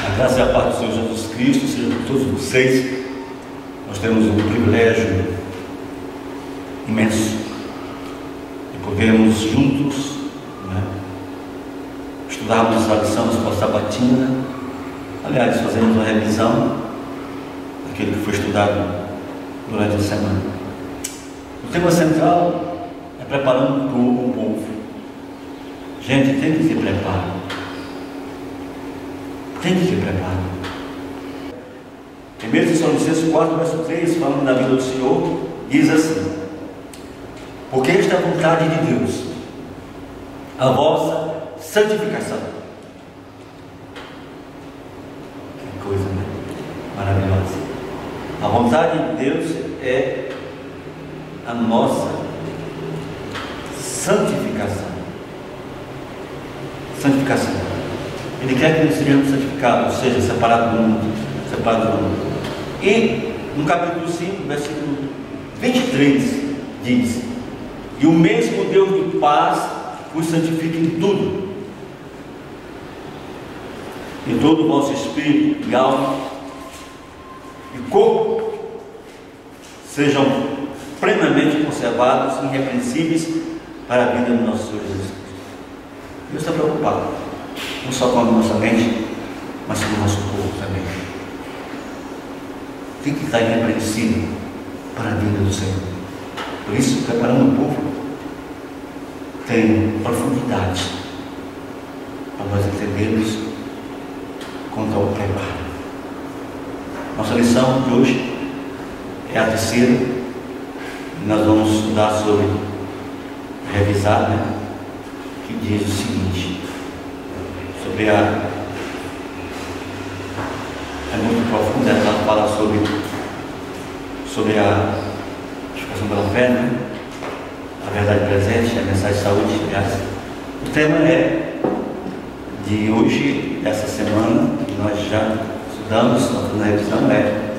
A graça e a paz do Senhor Jesus Cristo seja com todos vocês. Nós temos um privilégio imenso de podermos juntos, estudarmos a lição da escola sabatina. Aliás, fazemos uma revisão daquilo que foi estudado durante a semana. O tema central é preparando o povo. Gente, tem que se preparar. Tem que se preparar. 1 Tessalonicenses 4, verso 3, falando da vida do Senhor, diz assim: porque esta é a vontade de Deus, a vossa santificação. Que coisa, né? Maravilhosa. A vontade de Deus é a nossa santificação. Santificação. Ele quer que nós sejamos santificados, ou seja, separados do mundo. Separados do mundo. E no capítulo 5, versículo 23, diz: e o mesmo Deus de paz vos santifique em tudo, em todo o vosso espírito e alma e corpo sejam plenamente conservados, irrepreensíveis para a vida do nosso Senhor Jesus Cristo. Deus está preocupado, não só com a nossa mente, mas com o nosso corpo também. Tem que estar irrepreensível para a vida do Senhor. Por isso, preparando o povo tem profundidade para nós entendermos quanto ao preparo. Nossa lição de hoje é a terceira, e nós vamos estudar sobre, revisar, que diz o seguinte, sobre a... é muito profunda, ela fala sobre a expressão pela fé, a verdade presente, a mensagem de saúde. Aliás, o tema de hoje, dessa semana, que nós já estudamos na revisão, é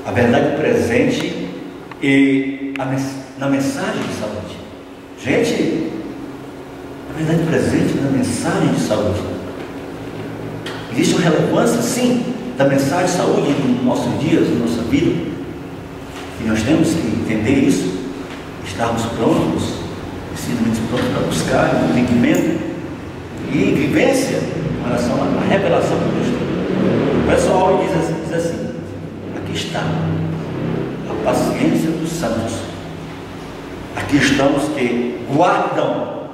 a verdade presente e na mensagem de saúde. Gente, a verdade presente na mensagem de saúde. Existe uma relevância, sim, da mensagem de saúde nos nossos dias, na nossa vida, e nós temos que entender isso, estarmos prontos, decididamente prontos para buscar entendimento e vivência em relação à revelação do Deus. O pessoal diz assim: aqui está a paciência dos santos, aqui estão os que guardam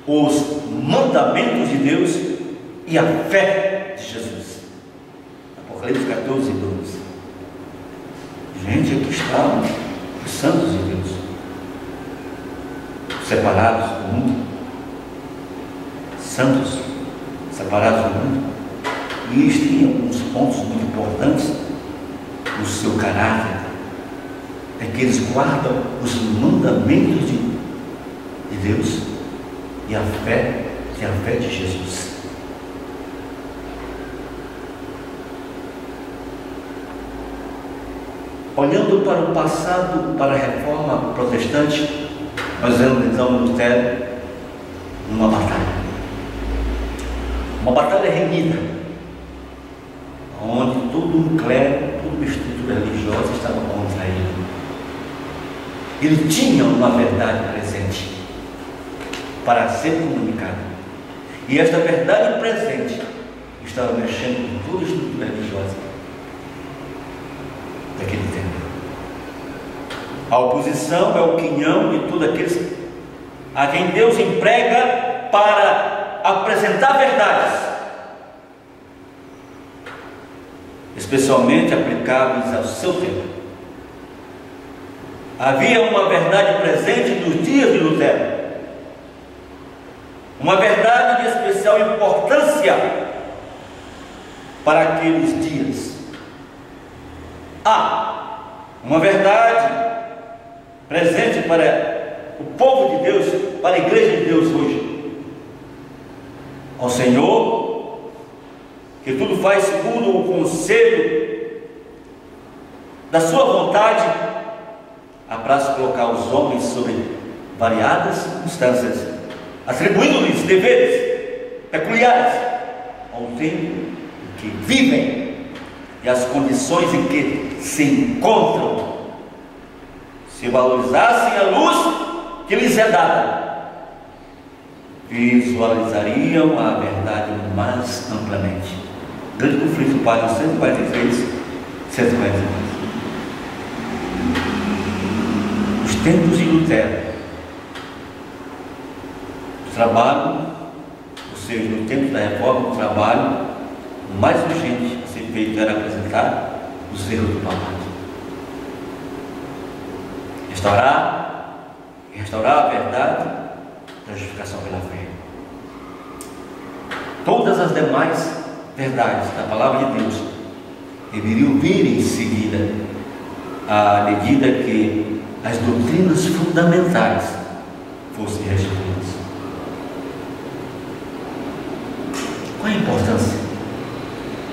os mandamentos de Deus e a fé de Jesus. Apocalipse 14, 12. Gente, aqui estão os santos de Deus, separados do mundo, santos, separados do mundo, e eles tinham alguns pontos muito importantes no seu caráter, é que eles guardam os mandamentos de Deus e a fé, que é a fé de Jesus. Olhando para o passado, para a reforma protestante, nós vemos então Lutero numa batalha. Uma batalha renhida, onde todo um clero, toda uma estrutura religiosa estava contra ele. Ele tinha uma verdade presente para ser comunicada. E esta verdade presente estava mexendo com toda a estrutura religiosa daquele tempo. A oposição é o quinhão de todos aqueles a quem Deus emprega para apresentar verdades, especialmente aplicáveis ao seu tempo. Havia uma verdade presente nos dias de Lutero, uma verdade de especial importância para aqueles dias. Há uma verdade presente para o povo de Deus, para a igreja de Deus hoje. Ao Senhor, que tudo faz segundo o conselho da sua vontade, apraz colocar os homens sobre variadas circunstâncias, atribuindo-lhes deveres peculiares ao tempo que vivem e as condições em que se encontram, se valorizassem a luz que lhes é dada, visualizariam a verdade mais amplamente. Grande conflito, página 143, 143. Os tempos de Lutero, o trabalho, ou seja, no tempo da reforma, o trabalho mais urgente a ser feito era apresentar os erros do papado. Restaurar a verdade da justificação pela fé. Todas as demais verdades da palavra de Deus deveriam vir em seguida, à medida que as doutrinas fundamentais fossem restituídas. Qual a importância?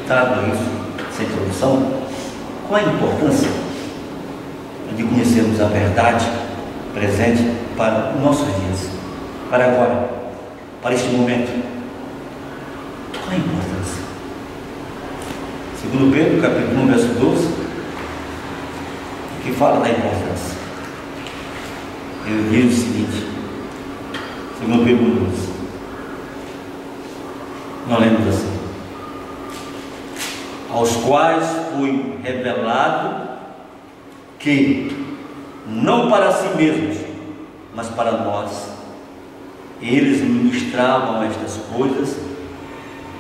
Trago isso, essa introdução. Qual a importância de conhecermos a verdade presente para os nossos dias, para agora, para este momento? Qual a importância? Segundo Pedro, capítulo 1, verso 12, que fala da importância. Ele diz o seguinte, segundo Pedro 1, 12, nós lemos assim: aos quais foi revelado que, não para si mesmos, mas para nós, eles ministravam estas coisas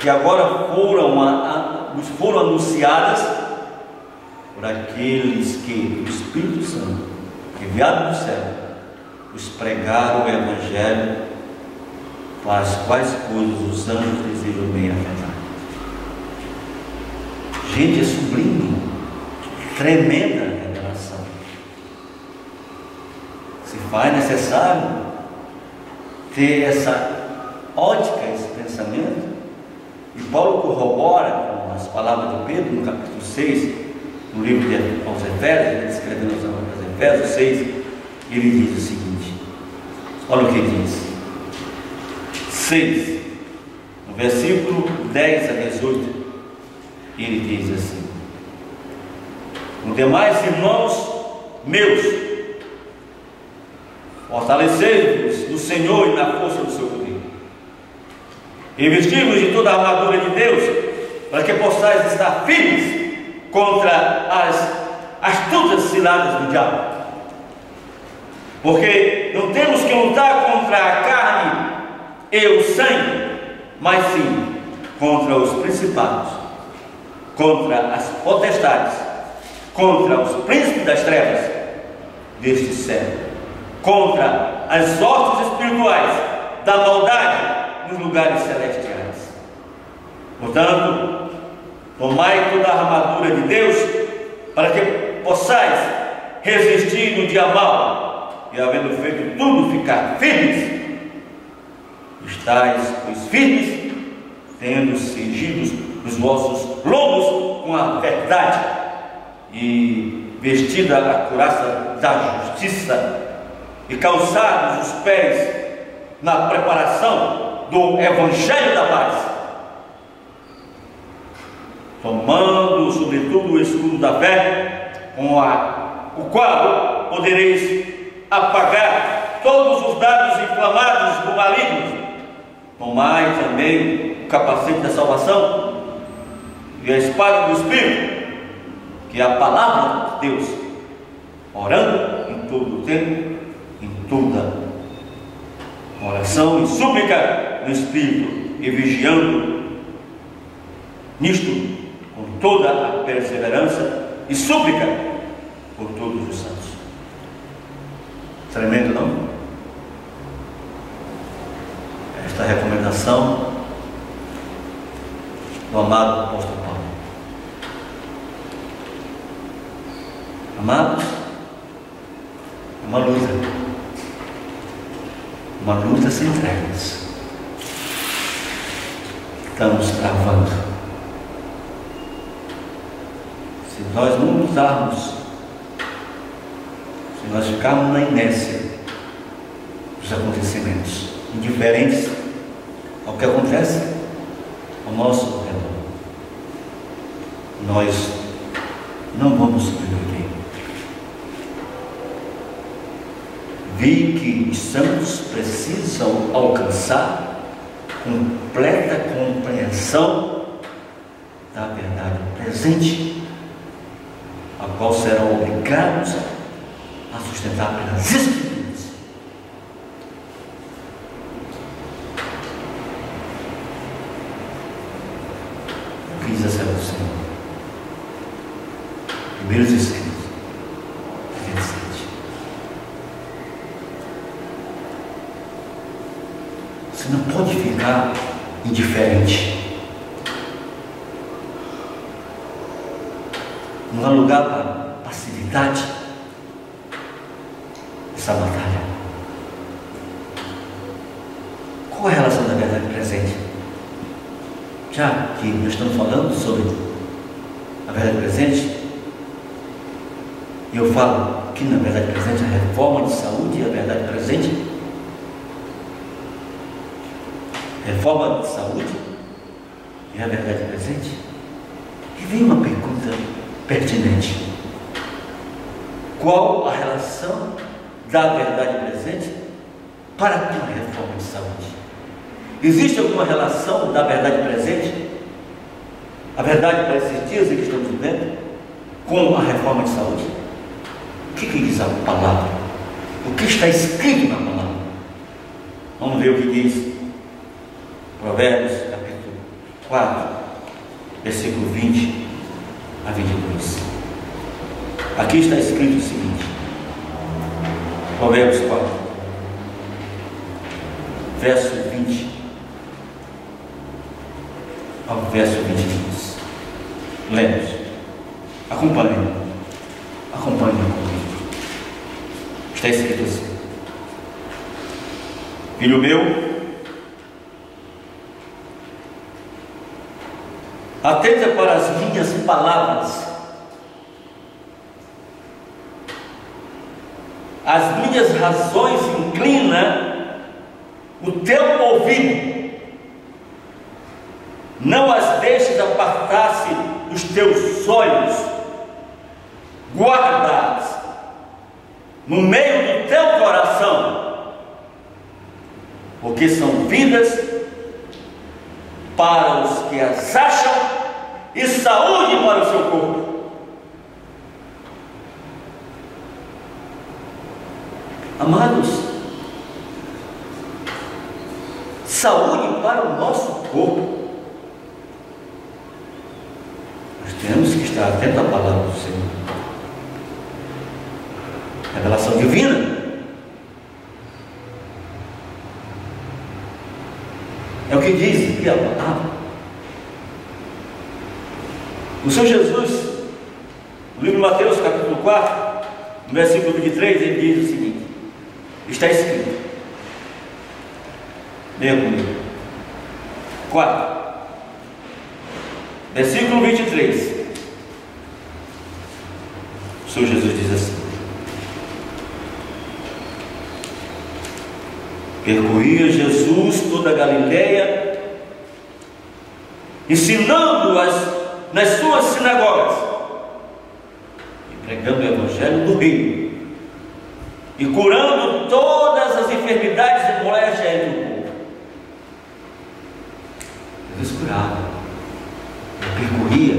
que agora nos foram anunciadas por aqueles que o Espírito Santo, enviado do céu, os pregaram o Evangelho, para as quais coisas os anjos desejam bem afetar. Gente, é sublime, tremenda revelação. Se faz necessário ter essa ótica, esse pensamento, e Paulo corrobora com as palavras de Pedro no capítulo 6, no livro aos Efésios, ele escrevendo aos Efésios 6, ele diz o seguinte, olha o que diz, 6, no versículo 10 a 18, ele diz assim: os demais irmãos meus, fortalecei-vos no Senhor e na força do seu poder, e vestivos de toda a armadura de Deus, para que possais estar firmes contra as astutas ciladas do diabo. Porque não temos que lutar contra a carne e o sangue, mas sim contra os principados, contra as potestades, contra os príncipes das trevas deste século, contra as hostes espirituais da maldade nos lugares celestiais. Portanto, tomai toda a armadura de Deus, para que possais resistir no dia mau, e havendo feito tudo, ficar firmes. Estais, pois, firmes, tendo cingidos os vossos lombos com a verdade, e vestida a couraça da justiça, e calçados os pés na preparação do Evangelho da paz, tomando sobretudo o escudo da fé, com o qual podereis apagar todos os dardos inflamados do maligno. Tomai também o capacete da salvação e a espada do Espírito, que é a palavra de Deus, orando em todo o tempo, em toda oração e súplica no Espírito, e vigiando nisto com toda a perseverança e súplica por todos os santos. Tremendo, não? Esta recomendação do amado apóstolo Paulo. Amados, é uma luta sem tréguas. Estamos travando. Se nós não usarmos, se nós ficarmos na inércia dos acontecimentos, indiferentes ao que acontece ao nosso redor, nós não vamos suprir ninguém. Vi que os santos precisam alcançar completa compreensão da verdade presente, a qual serão obrigados a sustentar pelas Escrituras. O que diz a serva do Senhor? Primeiros escritos, 27. Você não pode ficar indiferente. Não há lugar para passividade nessa batalha. Qual é a relação da verdade presente? Já que nós estamos falando sobre a verdade presente, e eu falo que na verdade presente a reforma de saúde é a verdade presente. Reforma de saúde é a verdade presente. E vem uma pergunta pertinente: qual a relação da verdade presente para com a reforma de saúde? Existe alguma relação da verdade presente, a verdade para esses dias em que estamos vivendo, com a reforma de saúde? O que diz a palavra? O que está escrito na palavra? Vamos ver o que diz Provérbios capítulo 4, versículo 20 a 22. Aqui está escrito o seguinte: Provérbios 4, verso 20 ao verso 22. Lemos. Acompanhem comigo. Está escrito assim: filho meu, atenta para as minhas palavras, as minhas razões inclina o teu ouvido, não as deixes apartar-se dos teus olhos, guarda-as no meio do teu coração, porque são vidas para os que as acham e saúde para o seu corpo. Amados, saúde para o nosso corpo. Nós temos que estar atentos à palavra do Senhor. Revelação divina. É o que diz aqui a palavra. O Senhor Jesus, no livro de Mateus, capítulo 4, no versículo 23, ele diz o seguinte: está escrito, leia comigo, 4, versículo 23. O Senhor Jesus diz assim: percorria Jesus toda a Galileia, ensinando-as nas suas sinagogas e pregando o evangelho do reino e curando todas as enfermidades e moléstias entre o povo. Jesus curava, ele percorria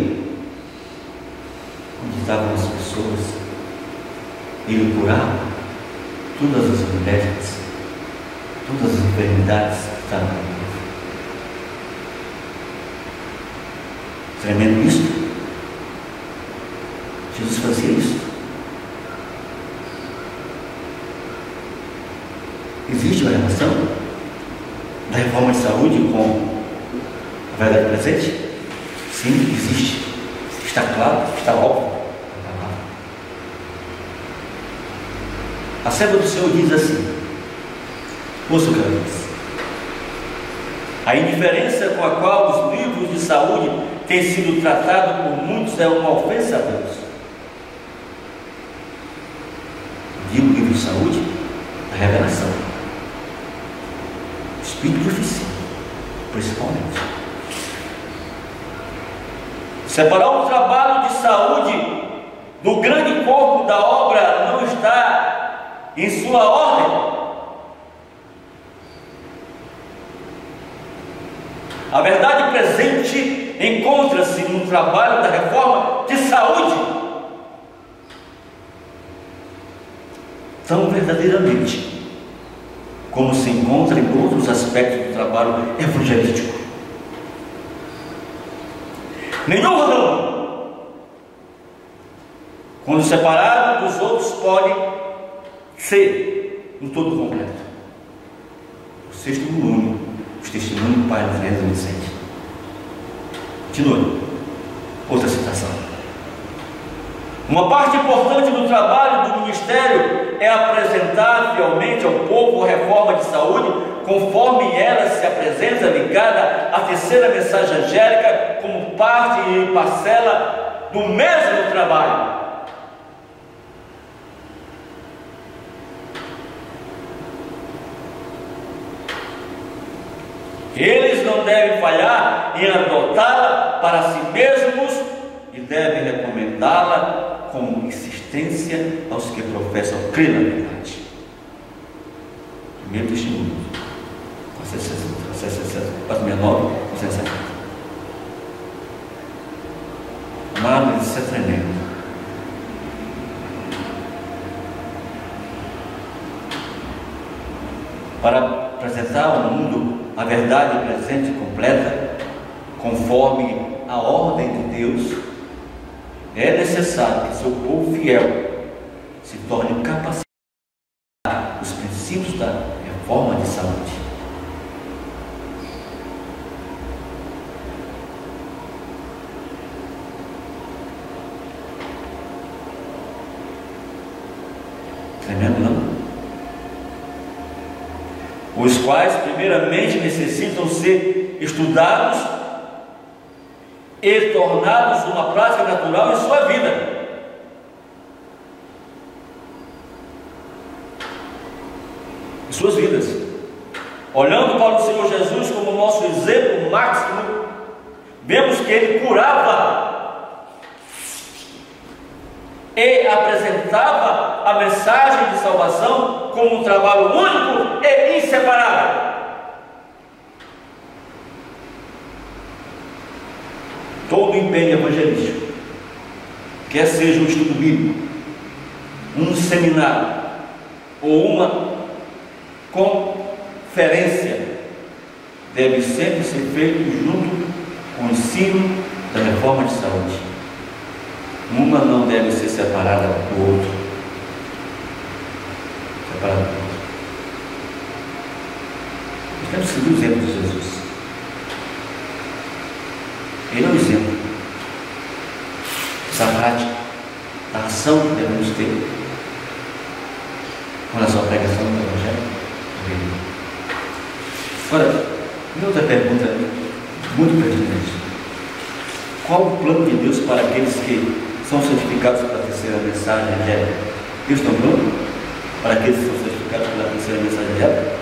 onde estavam as pessoas, ele curava todas as moléstias, todas as enfermidades que estavam no povo. Tremendo isso. Jesus fazia isso. Existe uma relação da reforma de saúde com a verdade presente? Sim, existe. Está claro, está óbvio. A serva do Senhor diz assim: ouça o que ela diz. A indiferença com a qual os livros de saúde têm sido tratados por muitos é uma ofensa a Deus. Digo livro de saúde, a revelação, o Espírito de profecia, principalmente. Separar o trabalho de saúde do grande corpo da obra não está em sua ordem. A verdade presente encontra-se no trabalho da reforma de saúde, tão verdadeiramente como se encontra em outros aspectos do trabalho evangelístico. Nenhum ramo, quando separado dos outros, pode ser no todo completo. O testemunho do Pai do Reino Vicente. Continua. Outra citação. Uma parte importante do trabalho do ministério é apresentar fielmente ao povo a reforma de saúde, conforme ela se apresenta ligada à terceira mensagem angélica, como parte e parcela do mesmo trabalho. Eles não devem falhar em adotá-la para si mesmos e devem recomendá-la com insistência aos que professam crer na verdade. Primeiro testemunho, página 69, 170. Amado, isso é tremendo. Para apresentar ao mundo a verdade presente e completa, conforme a ordem de Deus, é necessário que seu povo fiel se torne capacitado os princípios da reforma de saúde. Tremendo, não? Os quais primeiramente necessitam ser estudados e tornados uma prática natural em sua vida. Em suas vidas. Olhando para o Senhor Jesus como nosso exemplo máximo, vemos que Ele curava e apresentava a mensagem de salvação como um trabalho único e inseparável. Todo empenho evangelístico, quer seja um estudo bíblico, um seminário ou uma conferência, deve sempre ser feito junto com o ensino da reforma de saúde. Uma não deve ser separada do outro. Separada do outro. Nós temos que seguir o exemplo de Jesus. Ele é o exemplo. Essa prática, a ação que devemos ter com a sua pregação do Evangelho. Agora, outra pergunta muito pertinente. Qual o plano de Deus para aqueles que são santificados pela terceira mensagem angélica? Deus tem um plano para aqueles que são santificados pela terceira mensagem angélica?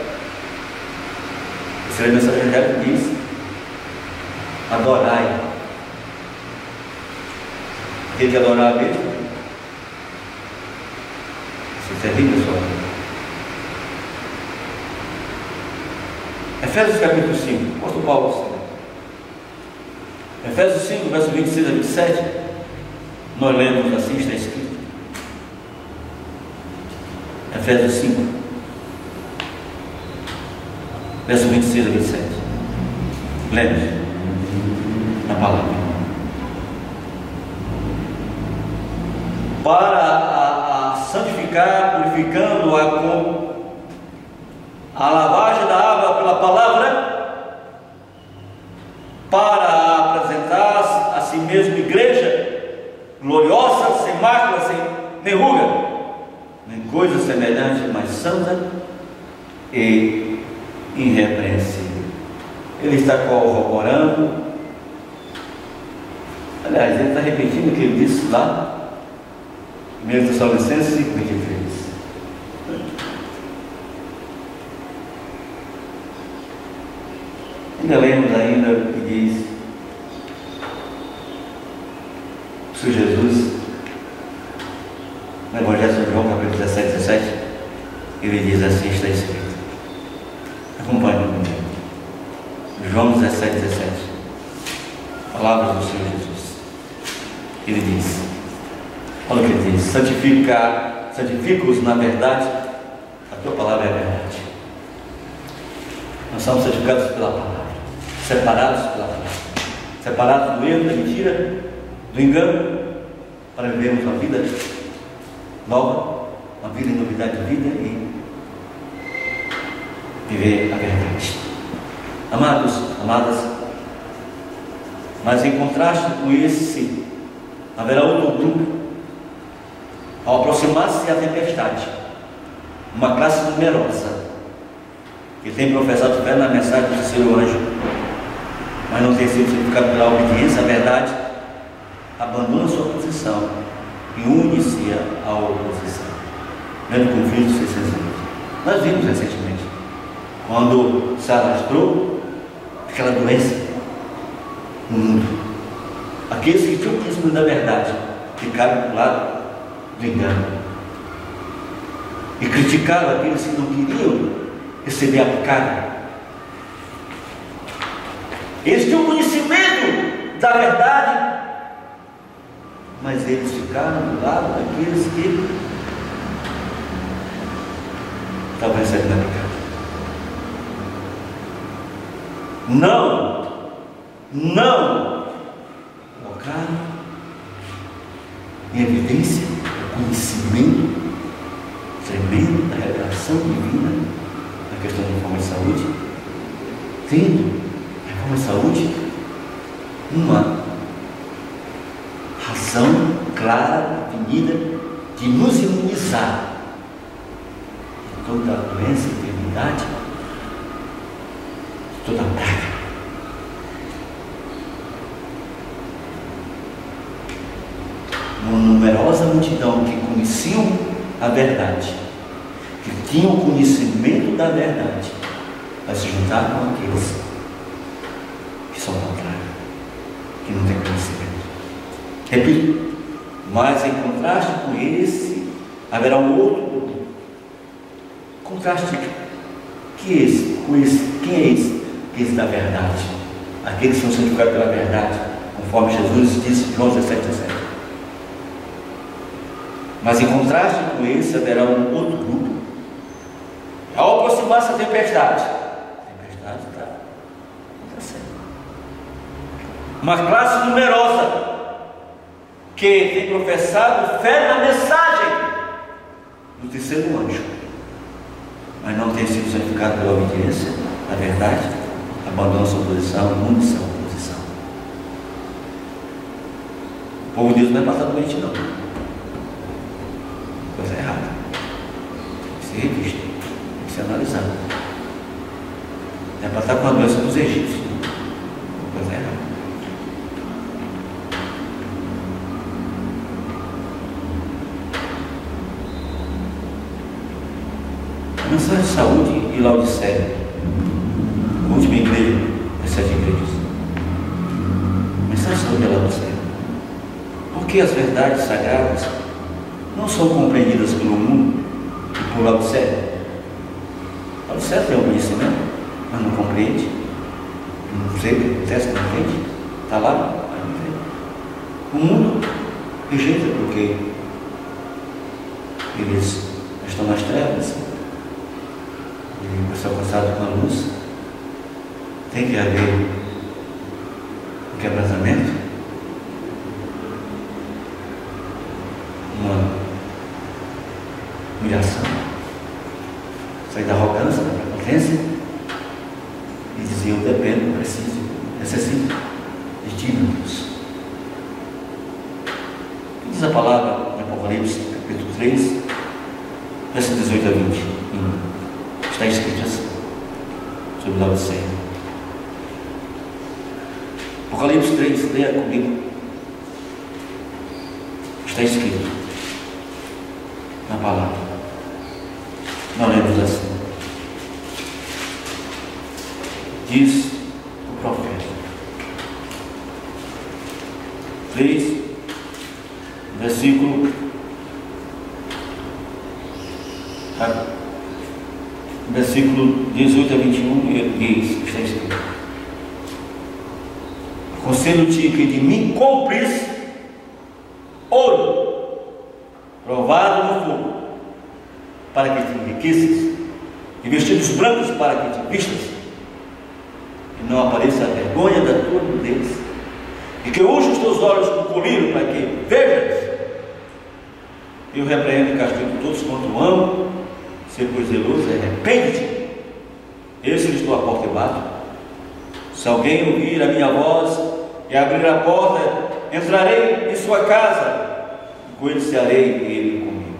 A terceira mensagem angélica diz: adorai. Aquele que adorar a Deus, isso é terrível, pessoal. Efésios capítulo 5, apóstolo Paulo. Efésios 5, verso 26 a 27, nós lemos assim, está escrito. Efésios 5, verso 26 a 27. Lemos na palavra. Para a santificar, purificando-a com a lavagem da água pela palavra, para apresentar a si mesmo igreja gloriosa, sem mácula, sem nem ruga, nem coisa semelhante, mas santa e irrepreensível. Ele está corroborando, aliás, ele está repetindo o que ele disse lá, 1 Tessalonicenses 5, 23. Ainda lemos ainda que diz: O Senhor Jesus, no Evangelho de João, capítulo 17, 17, ele diz assim, está escrito. Acompanhe comigo. João 17, 17. Palavras do Senhor Jesus. Ele diz, olha o que ele diz: santifica-os na verdade, a tua palavra é a verdade. Nós somos santificados pela palavra, separados pela palavra, separados do erro, da mentira, do engano, para vivermos uma vida nova, uma vida em novidade de vida e viver a verdade. Amados, amadas, mas em contraste com esse, haverá outro grupo. Ao aproximar-se a tempestade, uma classe numerosa que tem professado fé na mensagem do terceiro anjo, mas não tem sido santificado pela obediência à verdade, abandona sua posição e une-se à oposição, vendo conflitos sem cessar. Nós vimos recentemente, quando se alastrou aquela doença no mundo, aqueles que tinham conhecimento da verdade ficaram do lado do engano e criticaram aqueles que não queriam receber a carga. Eles tinham conhecimento da verdade, mas eles ficaram do lado daqueles que estavam recebendo a picada. Não colocaram em evidência o conhecimento tremendo da revelação divina na questão da reforma de saúde, tendo a reforma de saúde uma razão clara, definida, de nos imunizar de toda a doença, enfermidade, de toda a praga. Uma numerosa multidão que conheciam a verdade, que tinham conhecimento da verdade, vai se juntar com aqueles que são contrários, que não têm conhecimento. Repito, mas em contraste com esse, haverá um outro grupo. Contraste que esse, com esse, quem é esse? Esse da verdade, aqueles que são santificados pela verdade, conforme Jesus disse em João 17, 17. Mas em contraste com esse, haverá um outro grupo. Ao aproximar-se a tempestade está acontecendo. Uma classe numerosa que tem professado fé na mensagem do terceiro anjo, mas não tem sido santificado pela obediência à verdade, abandona sua posição, une sua posição. O povo de Deus não é passar doente, não. Coisa errada. Tem que ser revista, tem que ser analisada. Não é para estar com a doença dos egípcios. Coisa errada. A mensagem de saúde e Laodiceia, a última igreja das 7 igrejas. A mensagem de saúde e Laodiceia. Porque as verdades sagradas não são compreendidas pelo mundo e por Laodiceia. Laodiceia tem um conhecimento, mas não compreende. Não sei o que acontece, não entende. Está lá, mas não entende. O mundo rejeita porque eles estão nas trevas. E para ser alcançado com a luz, tem que haver um quebrantamento, uma humilhação, sair da arrogância, da prepotência e dizer: eu dependo, preciso, necessito de ti, meu Deus. O que diz a palavra em Apocalipse, capítulo 3, versos 18 a 20? Está escrito assim sobre Laodiceia. Apocalipse 3, leia comigo. Está escrito na palavra. Nós lemos assim. Diz o profeta. 3, versículo 18 a 21, diz, está escrito: aconselho-te que de mim compres ouro provado no fogo, para que te enriqueças, e vestidos brancos para que te vistas, e não apareça a vergonha da tua nudez, e que use os teus olhos com colírio para que vejas. Eu repreendo e castigo todos quanto amo. Ser pois zeloso, arrepende-te. Eis que estou à porta e bato. Se alguém ouvir a minha voz e abrir a porta, entrarei em sua casa, e com ele cearei e ele comigo.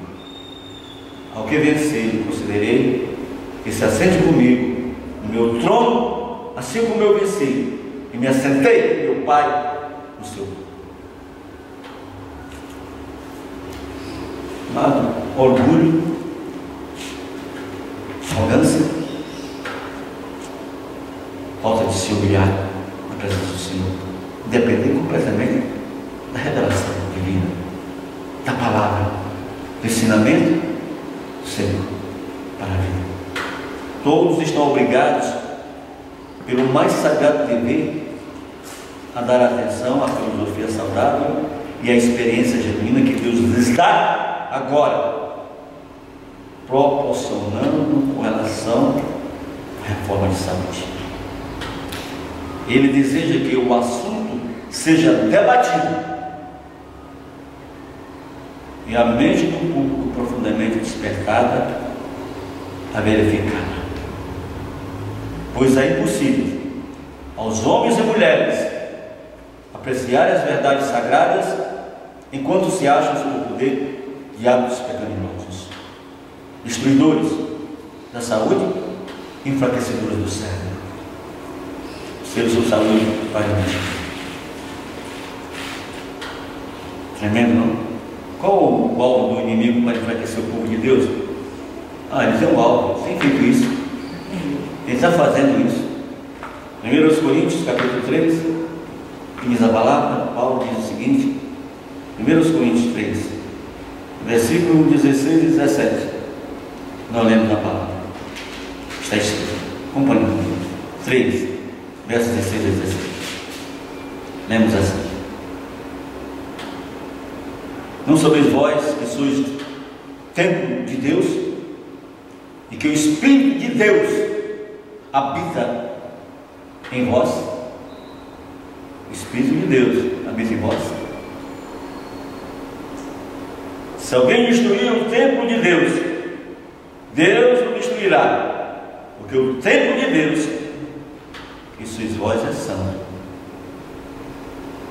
Ao que vencer, considerei que se assente comigo no meu trono, assim como eu venci e me assentei com meu Pai no seu. Amado, orgulho, arrogância, falta de se humilhar na presença do Senhor, depender completamente da revelação divina, da palavra, do ensinamento do Senhor para a vida. Todos estão obrigados, pelo mais sagrado dever, a dar atenção à filosofia saudável e à experiência genuína que Deus lhes dá agora, proporcionando com relação à reforma de saúde. Ele deseja que o assunto seja debatido e a mente do público profundamente despertada a verificada, pois é impossível aos homens e mulheres apreciar as verdades sagradas enquanto se acham sob o poder de hábitos pecaminosos, destruidores da saúde, enfraquecedores do cérebro. Ser sua saúde vai mentir. Tremendo, não? Qual o alvo do inimigo para enfraquecer o povo de Deus? Ele tem um alvo, tem feito isso. Ele está fazendo isso. 1 Coríntios capítulo 3, que diz a palavra, Paulo diz o seguinte, 1 Coríntios 3, versículo 16 e 17. Não lembro da palavra. Está escrito. Acompanhe comigo. 3, versos 16 e 17. Lemos assim: não sabeis vós que sois templo de Deus e que o Espírito de Deus habita em vós? O Espírito de Deus habita em vós. Se alguém destruir o templo de Deus, Deus o destruirá, porque o templo de Deus, que sois vós, é santo.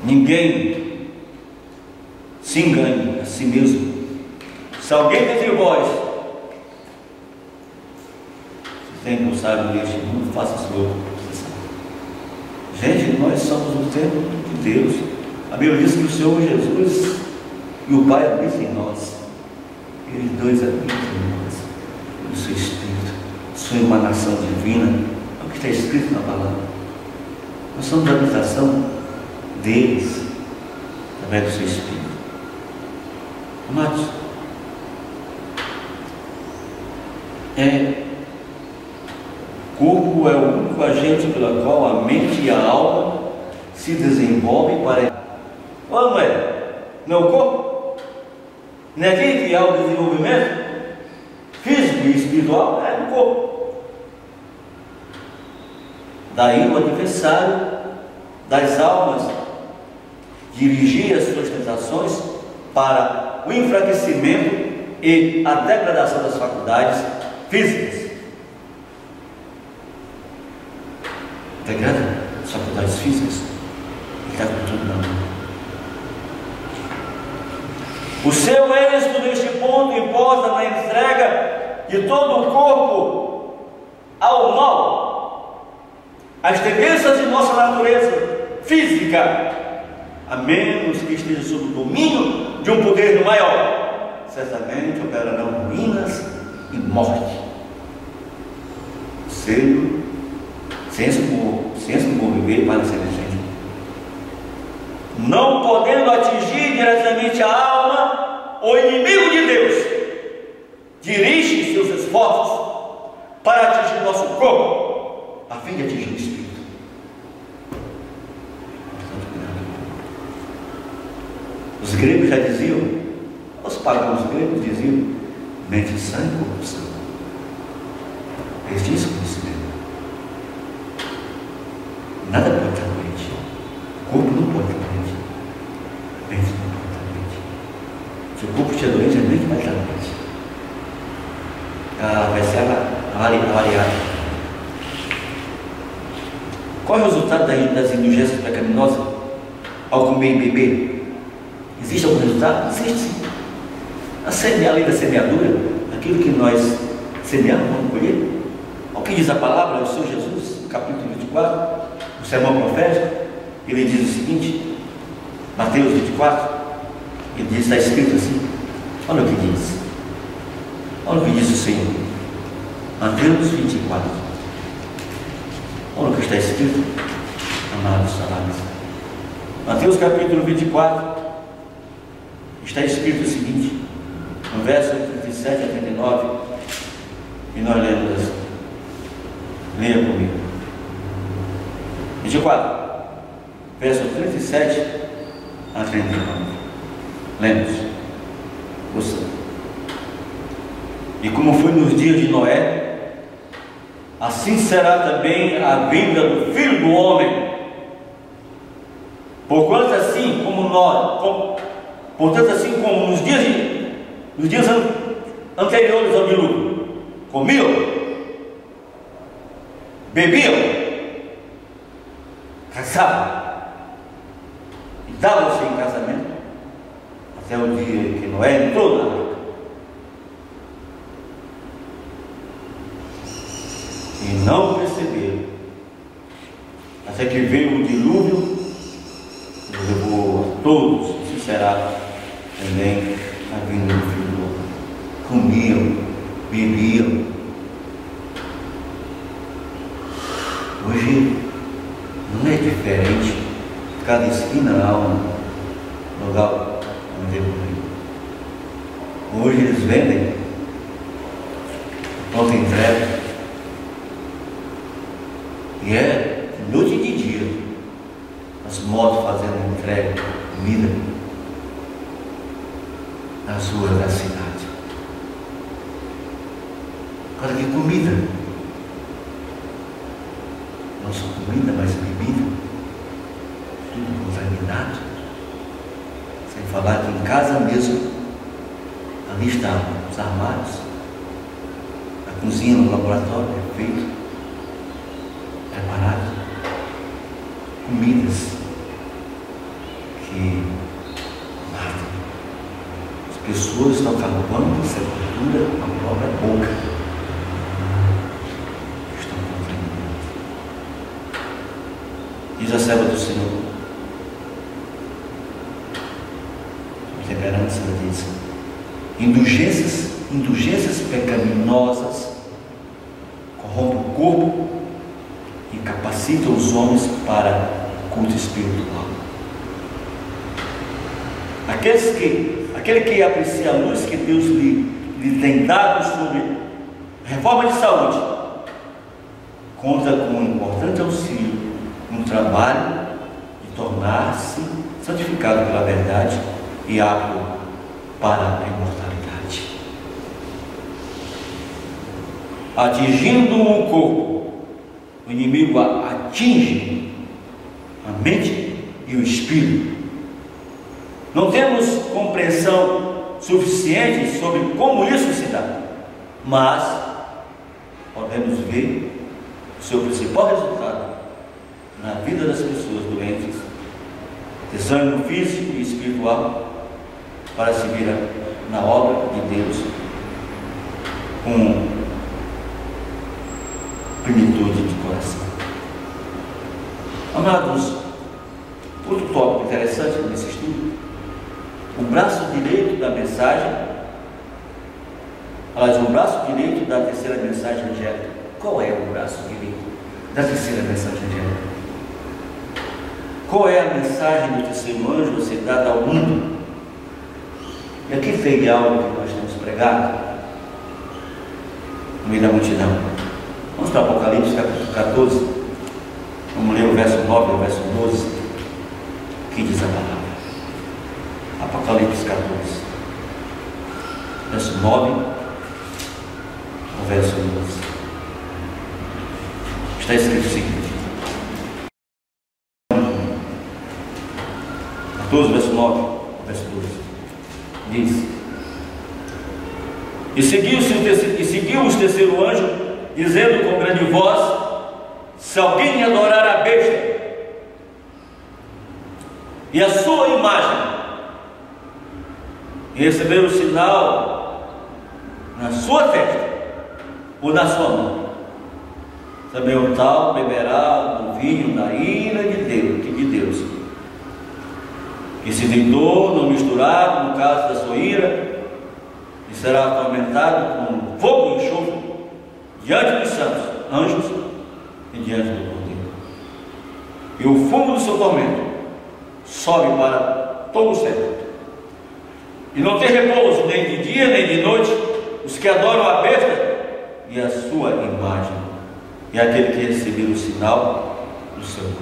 Ninguém se engane a si mesmo. Se alguém dentre vós se tem impulsado neste mundo, faça a sua posição. Gente, nós somos o templo de Deus. A Bíblia diz que o Senhor Jesus e o Pai habitam em nós. Eles dois habitam em nós, pelo seu Espírito, sua emanação divina. É o que está escrito na palavra. Nós somos a habitação deles, através do seu Espírito. Amados, o corpo é o único agente pela qual a mente e a alma se desenvolvem para... Não é? Não é o corpo? Não é aqui que há o desenvolvimento físico e espiritual? É no corpo. Daí o adversário das almas dirigir as suas tentações para o enfraquecimento e a degradação das faculdades físicas. Degrada as faculdades físicas. Ele está com tudo na mão. O seu êxito neste ponto importa na entrega de todo o corpo ao mal, às tendências de nossa natureza física, a menos que esteja sob o domínio de um poder maior, certamente operarão ruínas e morte. Ciência do bom viver para ser gente. não podendo atingir diretamente a alma, o inimigo de Deus dirige seus esforços para atingir o nosso corpo, a fim de atingir o espírito. Os gregos já diziam, os pagãos gregos diziam, mente sã e corrupção. Eles tinham esse conhecimento. Nada pode estar doente. O corpo não pode estar doente. A mente não pode estar doente. Se o corpo estiver doente, a mente vai estar doente. Vai ser avaliada. Qual é o resultado das indulgências pecaminosas ao comer e beber? Existe algum resultado? Existe sim. A lei da semeadura, aquilo que nós semeamos, vamos colher. Olha o que diz a palavra do Senhor Jesus, no capítulo 24, no sermão profético. Ele diz o seguinte, Mateus 24, ele diz, está escrito assim, olha o que diz. Olha o que diz o Senhor. Mateus 24. Olha o que está escrito, amados amados. Mateus capítulo 24. Está escrito o seguinte, no verso 37 a 39, e nós lemos assim. Leia comigo. 24, verso 37 a 39. Lemos. Ouça. E como foi nos dias de Noé, assim será também a vinda do Filho do Homem. Portanto, assim como nos dias anteriores ao dilúvio, comiam, bebiam, casavam e davam-se em casamento, até o dia que Noé entrou na arca. E não perceberam, até que veio o dilúvio e levou a todos. Isso será também a vinda do Filho do Homem. Comiam, bebiam. Hoje não é diferente. Cada esquina há um lugar onde eu vou. Hoje eles vendem pronta entrega. E é noite e de dia as motos fazendo entrega de comida nas ruas da cidade. Agora, que comida? Não só comida, mas bebida. Tudo contaminado. Sem falar que em casa mesmo, ali estavam os armários, a cozinha no laboratório é feito, preparado, comidas que matam. As pessoas estão acabando com sepultura com a própria boca. Estão contaminadas. Diz a serva do Senhor, temperança, ela diz, indulgências pecaminosas corrompem o corpo e capacita os homens para culto espiritual. Aquele que aprecia a luz que Deus lhe tem dado sobre a reforma de saúde, conta com um importante auxílio no trabalho de tornar-se santificado pela verdade e apto para a imortalidade. Atingindo o corpo, o inimigo atinge a mente e o espírito. Não temos compreensão suficiente sobre como isso se dá, mas podemos ver o seu principal resultado na vida das pessoas doentes, desânimo físico e espiritual, para seguir na obra de Deus com plenitude de coração. Amados, outro tópico interessante nesse estudo, o braço direito da mensagem, aliás, o braço direito da terceira mensagem angélica. Qual é o braço direito da terceira mensagem angélica? Qual é a mensagem do terceiro anjo a ser dada ao mundo? E aqui foi algo que nós temos pregado no meio da multidão. Vamos para Apocalipse capítulo 14. Vamos ler o verso 9 e o verso 12. Que diz a palavra? Apocalipse 14, verso 9 ao verso 12. Está escrito o seguinte: 14, verso 9 ao verso 12. Diz: E seguiu o terceiro anjo, dizendo com grande voz: se alguém adorar a besta e a sua imagem, e receber o sinal na sua testa ou na sua mão, também o tal beberá do vinho da ira de Deus, que se deitou no misturado no caso da sua ira, e será atormentado com fogo e enxofre diante dos santos anjos e diante do Cordeiro. E o fumo do seu tormento sobe para todo o céu. E não tem repouso nem de dia nem de noite os que adoram a besta e a sua imagem, e aquele que recebeu o sinal do seu nome.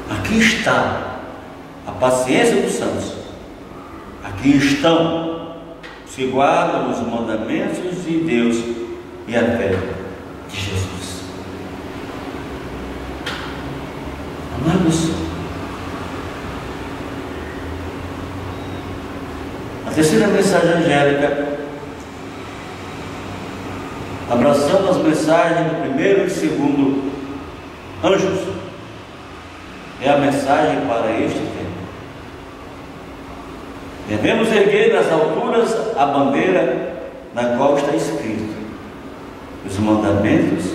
Aqui está a paciência dos santos. Aqui estão os que guardam os mandamentos de Deus e a fé de Jesus. Amados, a terceira mensagem angélica, abraçando as mensagens do primeiro e segundo anjos, é a mensagem para este tempo. Devemos erguer nas alturas a bandeira na qual está escrito os mandamentos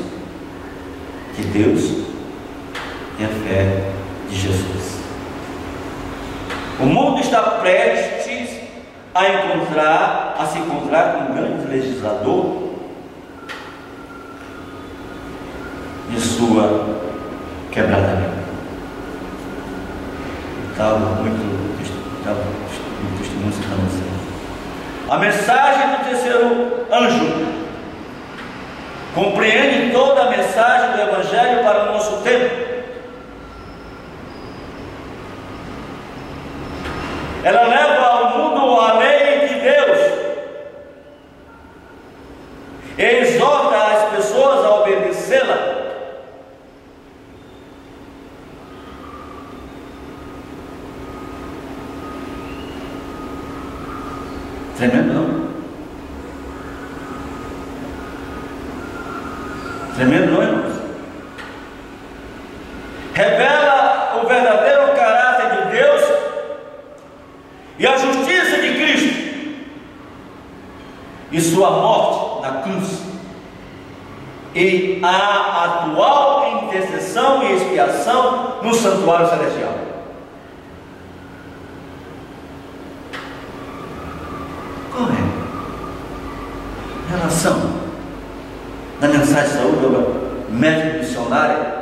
de Deus e a fé de Jesus. O mundo está prestes a se encontrar com um grande legislador de sua quebrada língua. Estava muito testemunho citando assim. A mensagem do terceiro anjo compreende toda a mensagem do Evangelho para o nosso tempo. Ela leva ao mundo a lei de Deus e exorta as pessoas a obedecê-la. Tremendo, não? Tremendo, não, irmãos? Revela o verdadeiro caráter de Deus e a justiça de Cristo e sua morte na cruz e a atual intercessão e expiação no santuário celestial. Qual é a relação da mensagem de saúde ou médico missionária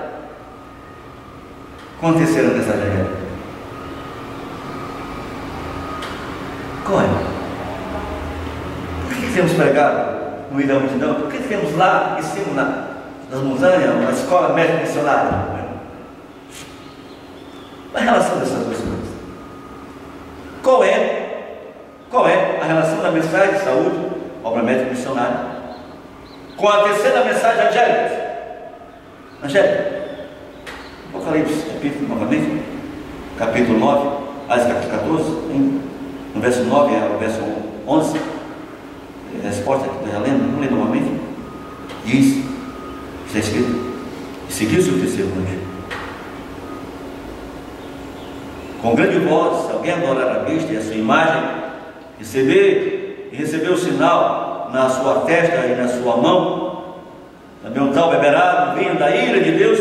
com a terceira mensagem angélica? Qual é? Por que temos pregado no meio da multidão? Por que temos lá em cima nas montanhas, na escola médica missionária? Qual é a relação dessas duas coisas? Qual é a relação da mensagem de saúde, obra médica missionária, com a terceira mensagem angélica? Apocalipse, capítulo novamente, capítulo 9, capítulo 14, no verso 9 ao verso 11, a resposta que eu já lendo, vamos ler novamente, diz, está escrito: e seguiu-se o terceiro anjo, com grande voz, se alguém adorar a besta e a sua imagem, receber o sinal na sua testa e na sua mão, também um tal beberá do vinho da ira de Deus,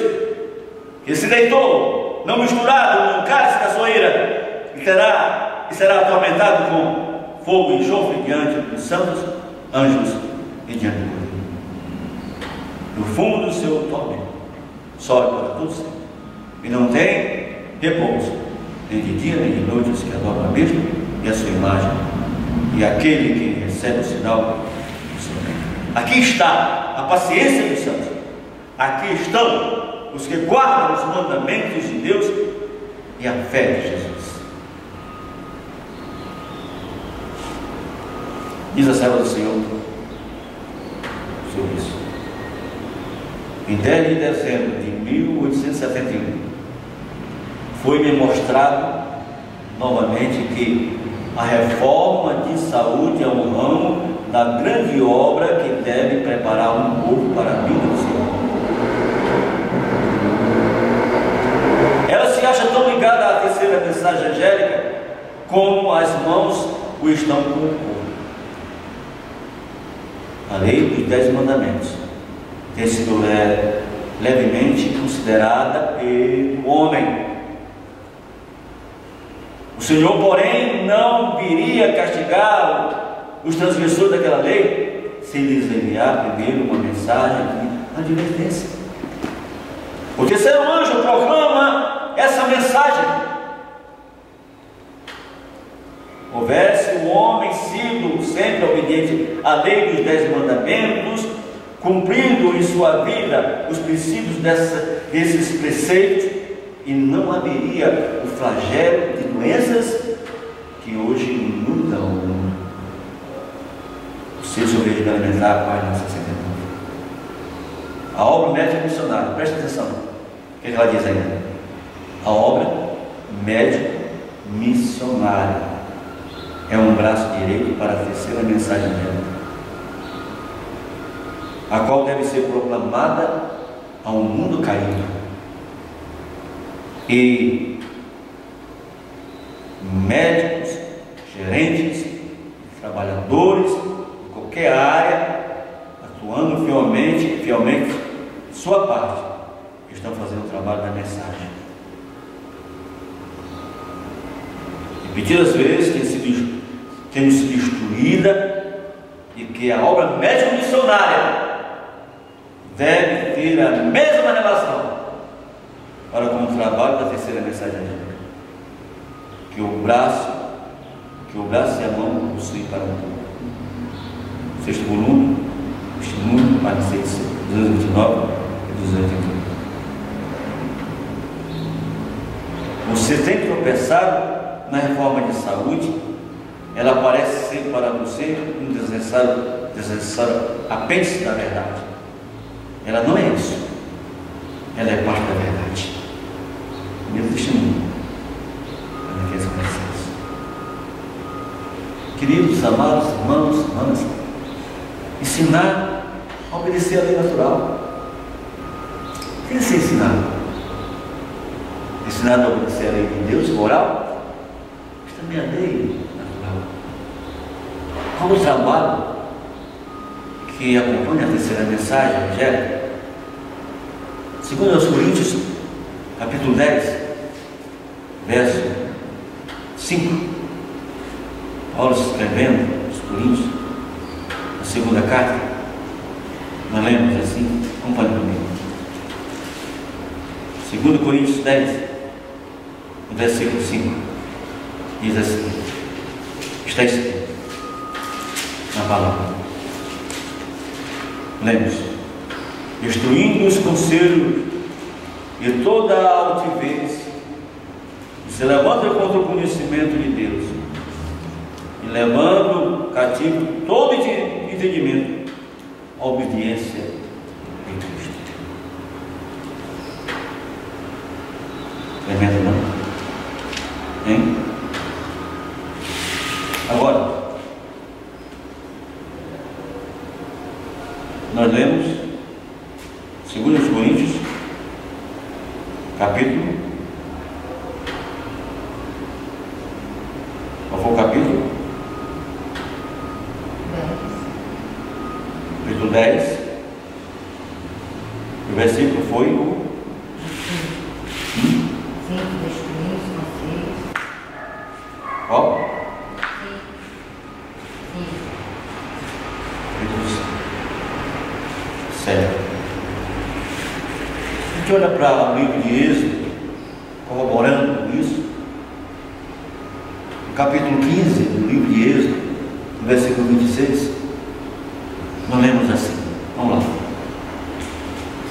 que se deitou, não misturado no cálice da sua ira, e será atormentado com fogo e enxofre diante dos santos anjos e diante do Cordeiro. No fundo do seu tormento sobe para todo sempre. e não tem repouso, nem de dia nem de noite, os que adoram a mesma e a sua imagem, e aquele que recebe o sinal do seu nome. Aqui está a paciência dos santos, aqui estão os que guardam os mandamentos de Deus e a fé de Jesus. Diz a serva do Senhor sobre isso. Em 10 de dezembro de 1871, foi-me mostrado novamente que a reforma de saúde é um ramo da grande obra que deve preparar um povo para a vida do Senhor. Ela se acha tão ligada à terceira mensagem angélica como as mãos o estão com o corpo. A lei dos 10 mandamentos tem sido levemente considerada pelo homem. O Senhor, porém, não viria castigar os transgressores daquela lei sem lhes enviar primeiro uma mensagem de advertência. O terceiro anjo proclama essa mensagem. Houvesse o homem sido sempre obediente à lei dos 10 mandamentos, cumprindo em sua vida os princípios desses preceitos, e não haveria o flagelo de doenças que hoje inundam o mundo. O sexto versículo elementar, página 69. A obra médico missionária, presta atenção, o que ela diz ainda? A obra médico missionária é um braço direito para a terceira mensagem dela, a qual deve ser proclamada a um mundo caído. E médicos, gerentes, trabalhadores de qualquer área, atuando fielmente sua parte, estão fazendo o trabalho da mensagem. Repetidas vezes temos sido instruída de que a obra médico-missionária deve ter a mesma relação para com o trabalho da terceira mensagem angélica, que o braço e a mão possuem para um povo. Sexto volume, testemunho, página 229 e 230. Você tem tropeçado na reforma de saúde? Ela parece ser para você um desnecessário apêndice da verdade. Ela não é isso. Ela é parte da verdade. Meu testemunho. Queridos, amados, irmãos, irmãs, ensinar a obedecer a lei natural. O que é ser ensinado? Ensinado a obedecer a lei de Deus, moral, mas também a lei natural. Qual o trabalho que acompanha a terceira mensagem angélica? Segundo aos Coríntios, capítulo 10, verso 5, Paulo escrevendo aos Coríntios, a segunda carta, nós lemos assim, acompanhe comigo. 2 Coríntios 10, no versículo 5, diz assim, está escrito na palavra, lemos: destruindo os conselhos e toda a altivez, e se levanta contra o conhecimento de Deus, e levando cativo todo entendimento à obediência de Cristo. Tremendo, não? Hein? Agora, nós lemos 2 Coríntios, capítulo. Qual foi o capítulo? 10. O versículo foi o 5. Destruindo os conselhos. Qual? 7. A gente olha para o livro de Êxodo, capítulo 15 do livro de Êxodo, no versículo 26, nós lemos assim. Vamos lá.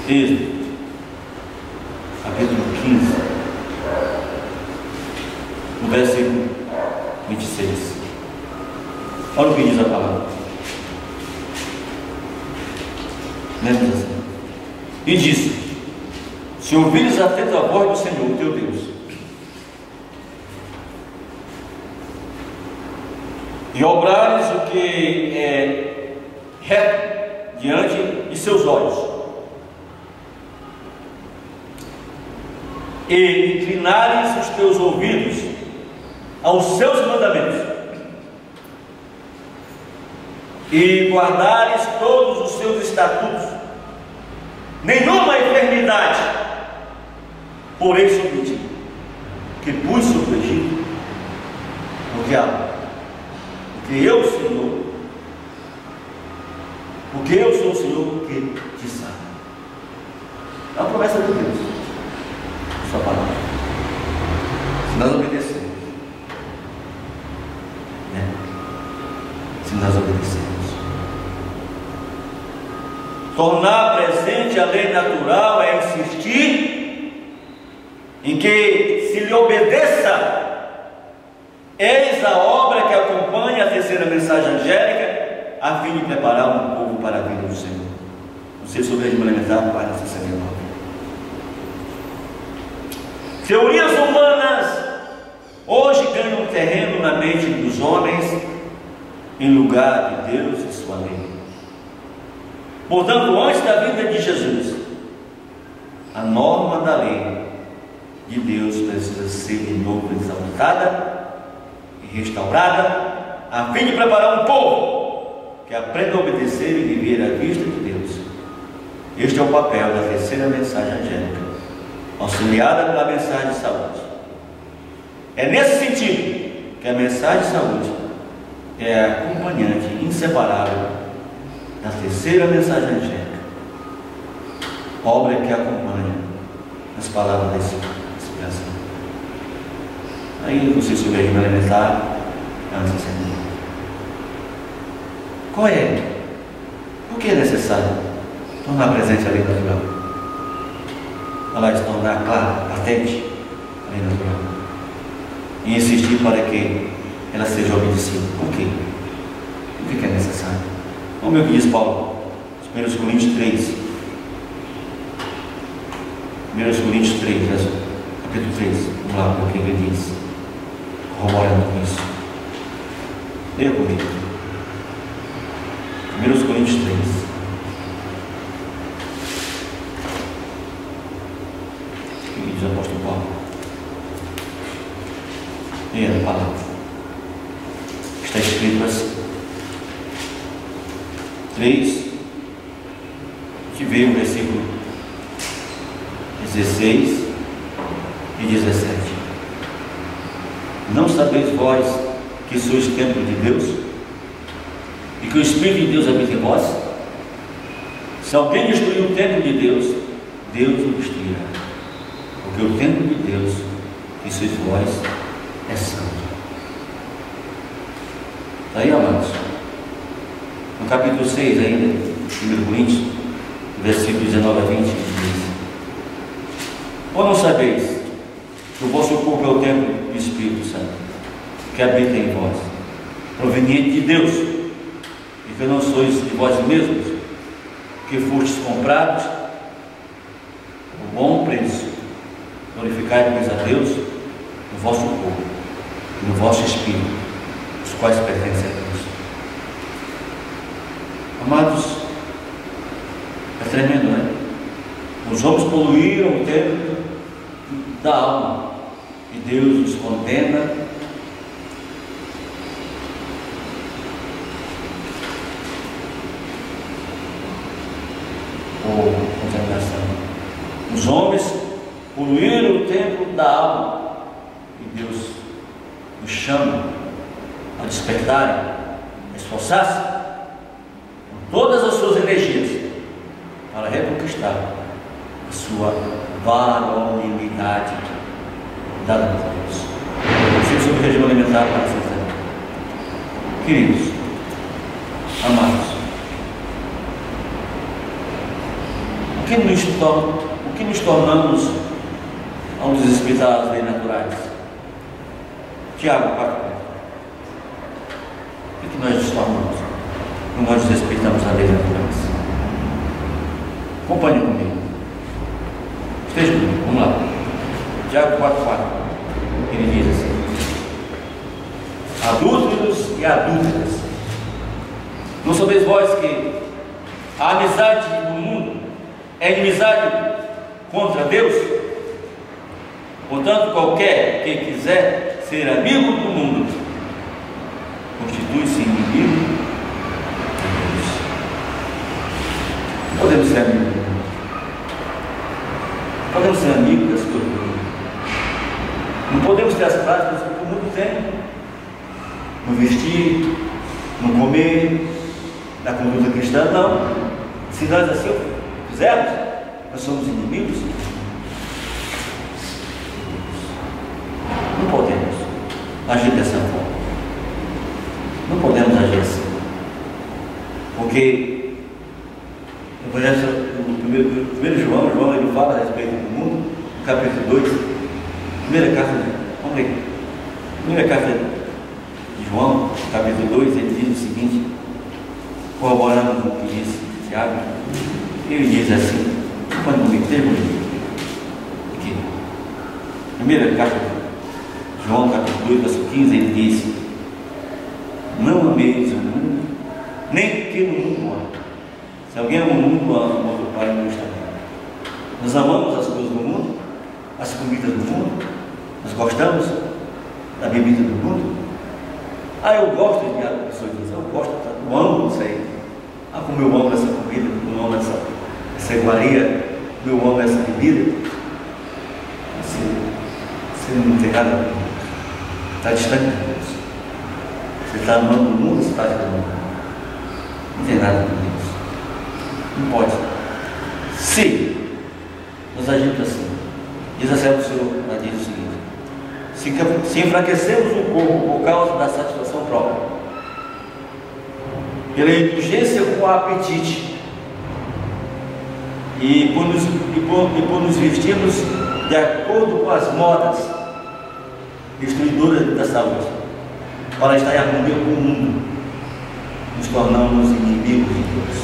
Êxodo, capítulo 15, no versículo 26. Olha o que diz a palavra. Lemos assim. E disse: se ouvires atento a voz do Senhor teu Deus, e obrares o que é reto diante de seus olhos, e inclinares os teus ouvidos aos seus mandamentos, e guardares todos os seus estatutos, nenhuma enfermidade porém sobre ti, que pus sobre o Egito, porque eu, Senhor, porque eu sou o Senhor que te salva. É uma promessa de Deus, sua palavra. Se nós obedecermos, né? Se nós obedecermos, tornar presente a lei natural é insistir em que se lhe obedeça. Eis a obra que acompanha a terceira mensagem angélica, a fim de preparar um povo para a vinda do Senhor. Não sei sobre a elementar para 69. Teorias humanas hoje ganham terreno na mente dos homens em lugar de Deus e sua lei. Portanto, antes da vinda de Jesus, a norma da lei de Deus precisa ser de novo exaltada e restaurada, a fim de preparar um povo que aprenda a obedecer e viver à vista de Deus. Este é o papel da terceira mensagem angélica, auxiliada pela mensagem de saúde. É nesse sentido que a mensagem de saúde é a acompanhante inseparável da terceira mensagem angélica, obra que acompanha as palavras da inspiração. Aí não sei se o regime alimentar antes de ser. Qual é? O que é necessário tornar presente a lei natural? Falar de tornar clara, patente a lei natural, e insistir para que ela seja obedecida. Por quê? O que é necessário? Vamos ver o que diz Paulo, 1 Coríntios 3. 1 Coríntios 3, capítulo 3. Vamos lá ver o que ele diz, corroborando com isso. Leia comigo. 1 Coríntios 3. O que diz o apóstolo Paulo? Leia a palavra. Está escrito assim. 3, que veio o versículo 16 e 17. Não sabeis vós que sois templo de Deus e que o Espírito de Deus habita em vós? Se alguém destruir o templo de Deus, Deus o destruirá, porque o templo de Deus, que sois vós, é santo. Está aí, amados? No capítulo 6 ainda, 1 Coríntios, versículo 19 a 20, diz: ou não sabeis que o vosso corpo é o templo do Espírito Santo, que habita em vós, proveniente de Deus, e que não sois de vós mesmos, que fostes comprados por bom preço? Glorificai, pois, a Deus no vosso corpo e no vosso espírito, os quais pertencem a Deus. Amados, é tremendo, né? Os homens poluíram o templo da alma e Deus os condena por contaminação. Os homens poluíram o templo da alma e Deus os chama a despertarem, a esforçar-se todas as suas energias para reconquistar a sua varonilidade dada por Deus. Não sei sobre o regime alimentar para Queridos, amados, o que nos tornamos ao desrespeitar as leis naturais? Tiago 4. O que nós nos tornamos quando nós desrespeitamos as leis naturais? Acompanhe comigo. Esteja comigo, vamos lá. Tiago 4. Ele diz assim: adúlteros e adúlteras, não sabeis vós que a amizade do mundo é inimizade contra Deus? Portanto, qualquer que quiser ser amigo do mundo constitui-se inimigo de Deus. Podemos ser amigos do mundo, podemos ser amigos das coisas do mundo, não podemos ter as práticas que o mundo tem, no vestir, no comer, na conduta cristã. Não. Se nós assim fizermos, nós somos inimigos. Não podemos agir dessa forma. Não podemos agir assim. Porque o primeiro João ele fala a respeito do mundo, no capítulo 2, primeira carta, vamos ler, primeira carta de João, capítulo 2, ele diz o seguinte, corroborando com o que disse Tiago. Ele diz assim, põe comigo, aqui, primeira carta de João, capítulo 2, verso 15, ele diz: não ameis o mundo, nem que no mundo há. Se alguém ama o mundo, ama o outro Pai não está. Nós amamos as coisas do mundo, as comidas do mundo, nós gostamos da bebida do mundo. Eu gosto de a pessoa diz, eu amo isso aí. Como eu amo essa comida, eu amo essa iguaria, eu amo essa bebida. Você não tem nada a ver, está distante de Deus. Você está amando o mundo, você está amando. Não tem nada a ver com Deus. Não pode. Se nós agimos assim, diz a serva do Senhor, ela diz o seguinte: se enfraquecemos o corpo por causa da satisfação própria, pela indulgência com o apetite, e por nos vestirmos de acordo com as modas destruidoras da saúde, para estar em harmonia com o mundo, nos tornamos inimigos de Deus.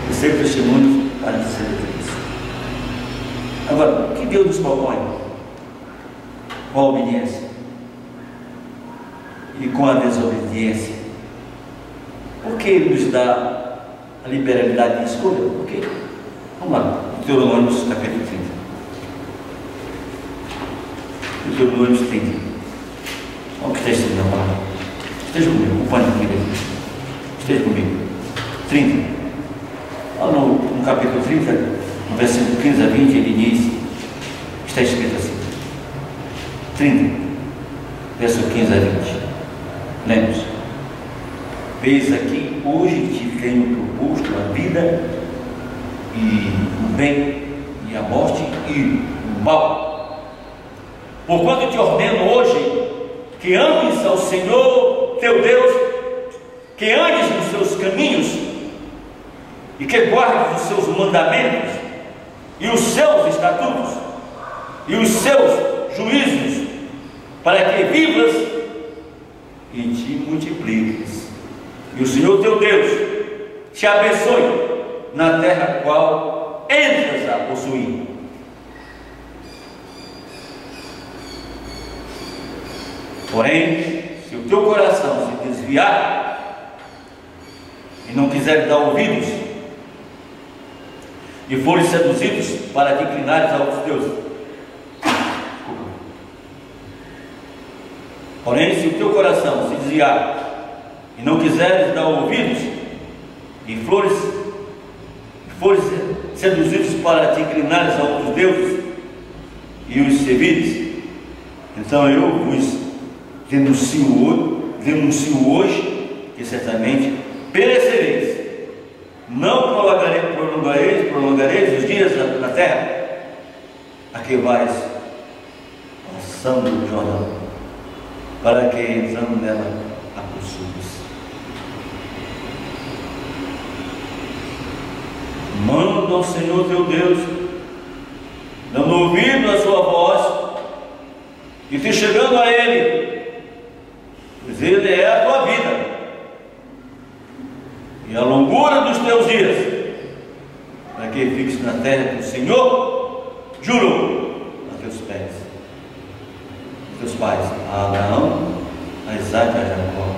E ser testemunhos para dizer isso. Agora, o que Deus nos propõe? Com a obediência e com a desobediência. Por que Ele nos dá a liberalidade de escolha? Por quê? Vamos lá, Deuteronômio capítulo 30. Deuteronômio 30. Olha o que está escrito na palavra. Esteja comigo, acompanhe comigo. Esteja comigo. 30. Olha no capítulo 30, no versículo 15 a 20, ele diz, está escrito assim. 30, verso 15 a 20. Lemos: eis aqui, hoje te tenho proposto a vida e o bem, e a morte e o mal. Porquanto te ordeno hoje que ames ao Senhor teu Deus, que andes nos seus caminhos e que guardes os seus mandamentos e os seus estatutos e os seus juízos, para que vivas e te multipliques, e o Senhor teu Deus te abençoe na terra qual entras a possuir. Porém, se o teu coração se desviar e não quiser dar ouvidos, e fores seduzidos para te inclinares a outros deuses. Porém, se o teu coração se desviar e não quiseres dar ouvidos, e fores seduzidos para te inclinares a outros deuses e os servires, então eu vos denuncio hoje que certamente perecereis. Não prolongareis os dias na terra a que vais passando o Jordão, para que entrando nela a possuis. Manda ao Senhor teu Deus, dando ouvido à sua voz, e te chegando a Ele, pois Ele é a tua vida e a longura dos teus dias, para que fiques na terra que o Senhor jurou a teus pés, teus pais, a Abraão, a Isaac e a Jacó,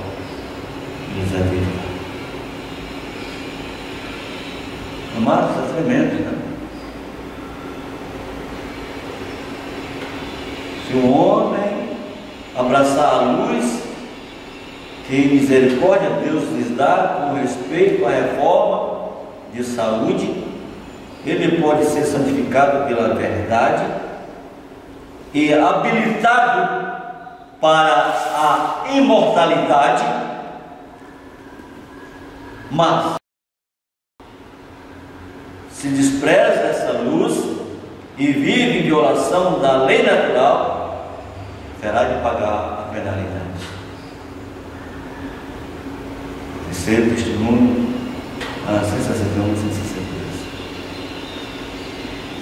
e lhes havia de dar. Amados, está tremendo, né? Se um homem abraçar a luz que misericórdia Deus lhes dá com respeito à reforma de saúde, ele pode ser santificado pela verdade e habilitado para a imortalidade, mas se despreza essa luz e vive em violação da lei natural, terá de pagar a penalidade. Terceiro testemunho, a nação sacerdotisa sem certeza.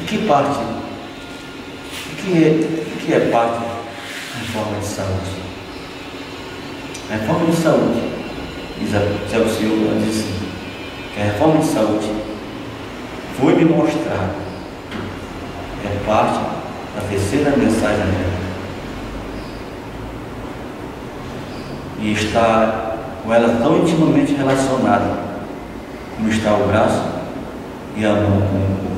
E que parte? O que é parte da reforma de saúde? A reforma de saúde, diz o Senhor, diz assim, que a reforma de saúde foi me mostrado, é parte da terceira mensagem dela, e está com ela tão intimamente relacionada como está o braço e a mão com o corpo.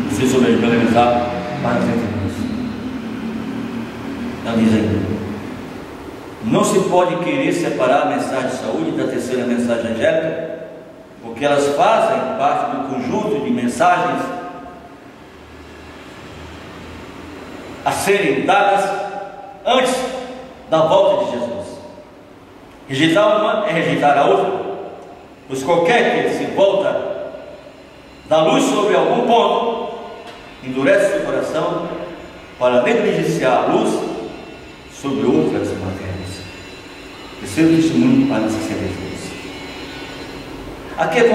Vocês souberem organizar para entender isso. Ela diz ainda: não se pode querer separar a mensagem de saúde da terceira mensagem angélica, porque elas fazem parte do conjunto de mensagens a serem dadas antes da volta de Jesus. Rejeitar uma é rejeitar a outra, pois qualquer que se volta da luz sobre algum ponto endurece seu coração para negligenciar a luz sobre outras matérias. Terceiro testemunho para essa certeza. Aqui é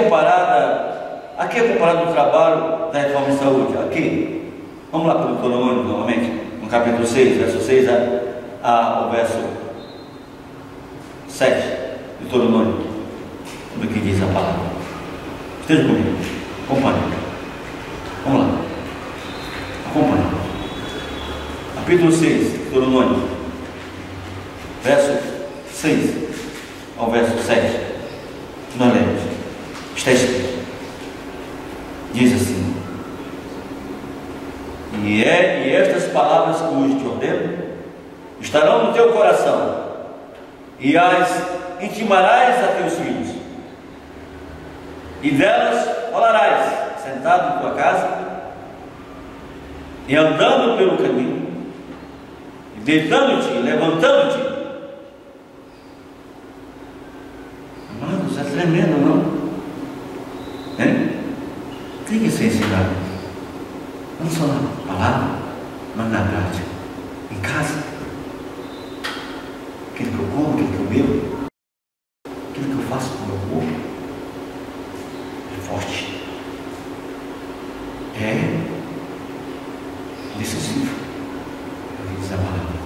comparado o trabalho da reforma de saúde. Aqui, vamos lá para o Deuteronômio novamente, no capítulo 6, verso 6 ao verso 7, Deuteronômio, como é que diz a palavra. Esteja comigo, acompanhe. Vamos lá, acompanhe. Capítulo 6, Deuteronômio, verso 6 ao verso 7, nós lemos. Está escrito, diz assim: e estas palavras que hoje te ordeno estarão no teu coração, e as intimarás a teus filhos, e delas falarás, sentado em tua casa, e andando pelo caminho, e deitando-te, e levantando-te. Amados, é tremendo, não? Tem que ser ensinado, não só na palavra, mas na prática, em casa. Aquilo que eu como, aquilo que eu bebo, aquilo que eu faço com o meu corpo é forte, é decisivo, diz a palavra.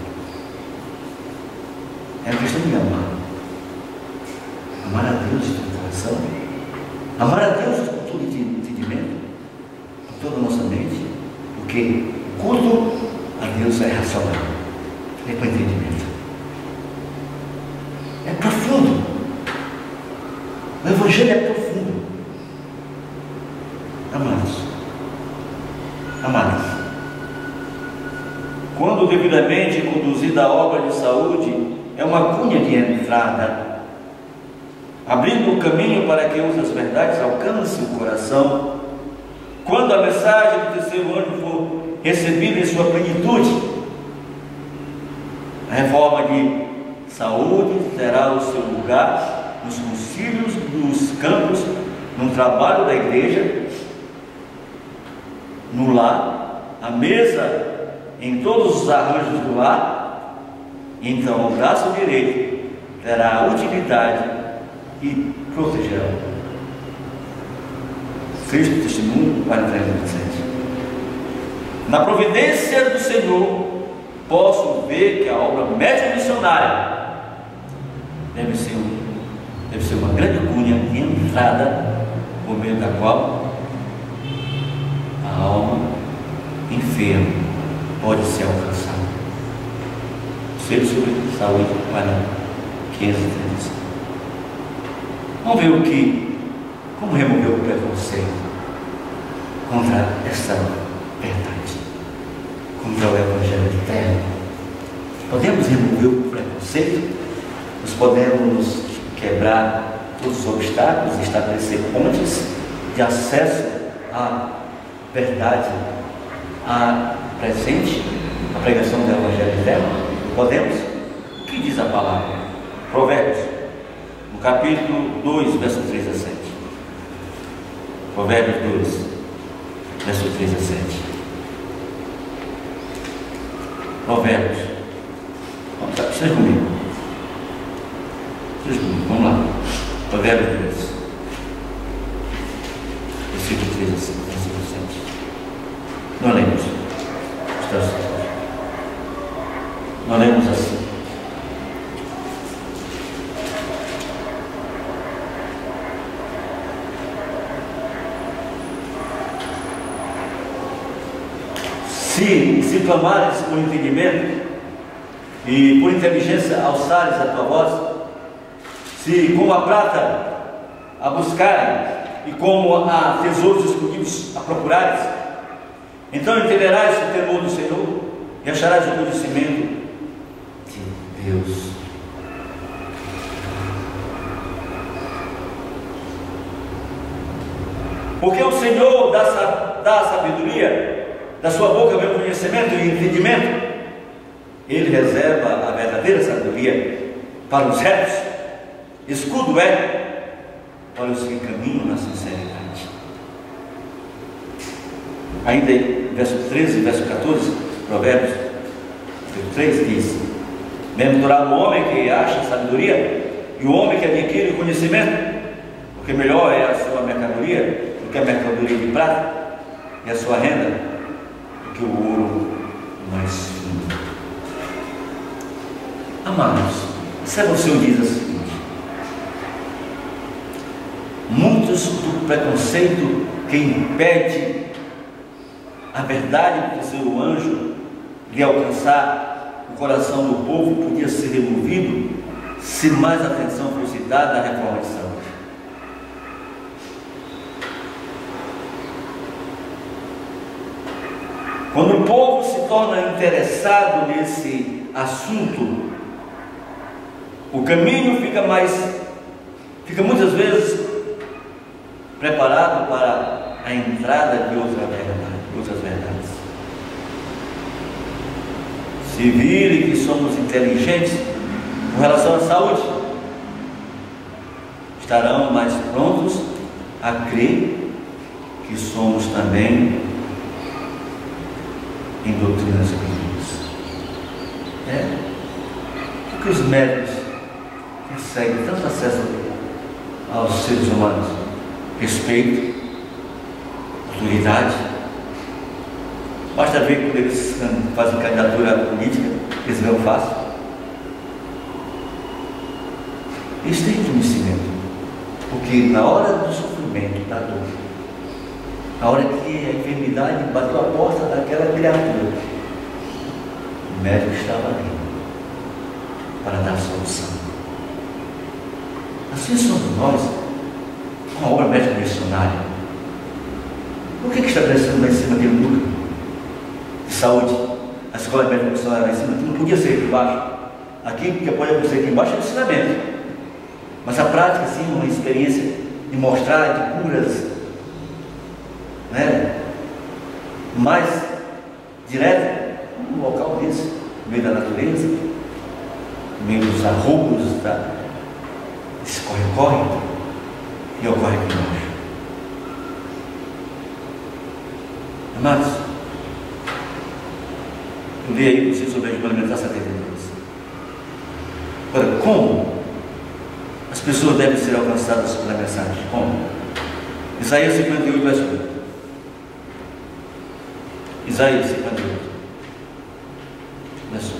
É a questão de me amar a Deus de todo coração, amar a Deus com todo entendimento, com toda a nossa mente, porque o culto a Deus é racional, é com entendimento, é profundo. O Evangelho é profundo. Amados, quando devidamente conduzida a obra de saúde, é uma cunha de entrada, abrindo o caminho para que outras verdades alcancem o coração. Quando a mensagem do terceiro ano for recebida em sua plenitude, a reforma de saúde terá o seu lugar nos concílios, nos campos, no trabalho da igreja, no lar, à mesa, em todos os arranjos do lar, então o braço direito terá utilidade e protegerá. Cristo, testemunho 43:27. Na providência do Senhor, posso ver que a obra médica missionária deve ser uma grande cunha de entrada, por meio da qual a alma enferma pode ser alcançada. Conselho sobre saúde para 535. Vamos ver como remover o preconceito contra essa verdade, contra o Evangelho eterno. Podemos remover o preconceito, nós podemos quebrar todos os obstáculos, estabelecer pontes de acesso à verdade, à presente, à pregação do Evangelho eterno. Podemos? O que diz a palavra? Provérbios, no capítulo 2, verso 3 a 7. Provérbios 2, verso 3 a 7. Provérbios. Esteja comigo. Vamos lá. Provérbios 2, versículo 3 a 7. Nós lemos. Nós lemos assim. Se clamares por entendimento e por inteligência alçares a tua voz, se como a prata a buscarem e como a tesouros escondidos a procurares, então entenderás o temor do Senhor e acharás o conhecimento de Deus. Porque o Senhor dá a sabedoria, da sua boca vem o conhecimento e o entendimento. Ele reserva a verdadeira sabedoria para os retos, escudo é para os que caminham na sinceridade. Ainda em verso 13 e verso 14, Provérbios 3 diz: bem-aventurado o homem que acha sabedoria e o homem que adquire o conhecimento, porque melhor é a sua mercadoria do que a mercadoria de prata, e a sua renda que o ouro mais fino. Amados, sabe o Senhor diz o seguinte: muitos do preconceito que impede a verdade do terceiro anjo de alcançar o coração do povo podia ser removido se mais atenção fosse dada à reforma de saúde. Quando o povo se torna interessado nesse assunto, o caminho fica muitas vezes preparado para a entrada de outras verdades. Se virem que somos inteligentes com relação à saúde, estarão mais prontos a crer que somos também em doutrinas bíblicas. Porque os médicos conseguem tanto acesso aos seres humanos, respeito, autoridade. Basta ver quando eles fazem candidatura política, eles ganham fácil. Eles têm conhecimento, porque na hora do sofrimento, da dor, na hora que a enfermidade bateu a porta daquela criatura, o médico estava ali para dar solução. Assim somos nós, com a obra médica missionária. Por que está crescendo lá em cima aquele núcleo de saúde? A escola médica missionária lá em cima, não podia ser aqui embaixo. Aqui, porque pode acontecer aqui embaixo, é ensinamento. Mas a prática, sim, uma experiência de mostrar de curas, mais direta, num local desse, no meio da natureza, no meio dos arroubos, desse corre-corre, e ocorre aqui embaixo. Amados, eu li aí vocês sobre a regulamentar 72. Agora, como as pessoas devem ser alcançadas pela mensagem? Como? Isaías 58, verso 1. Isaías 58, verso 1.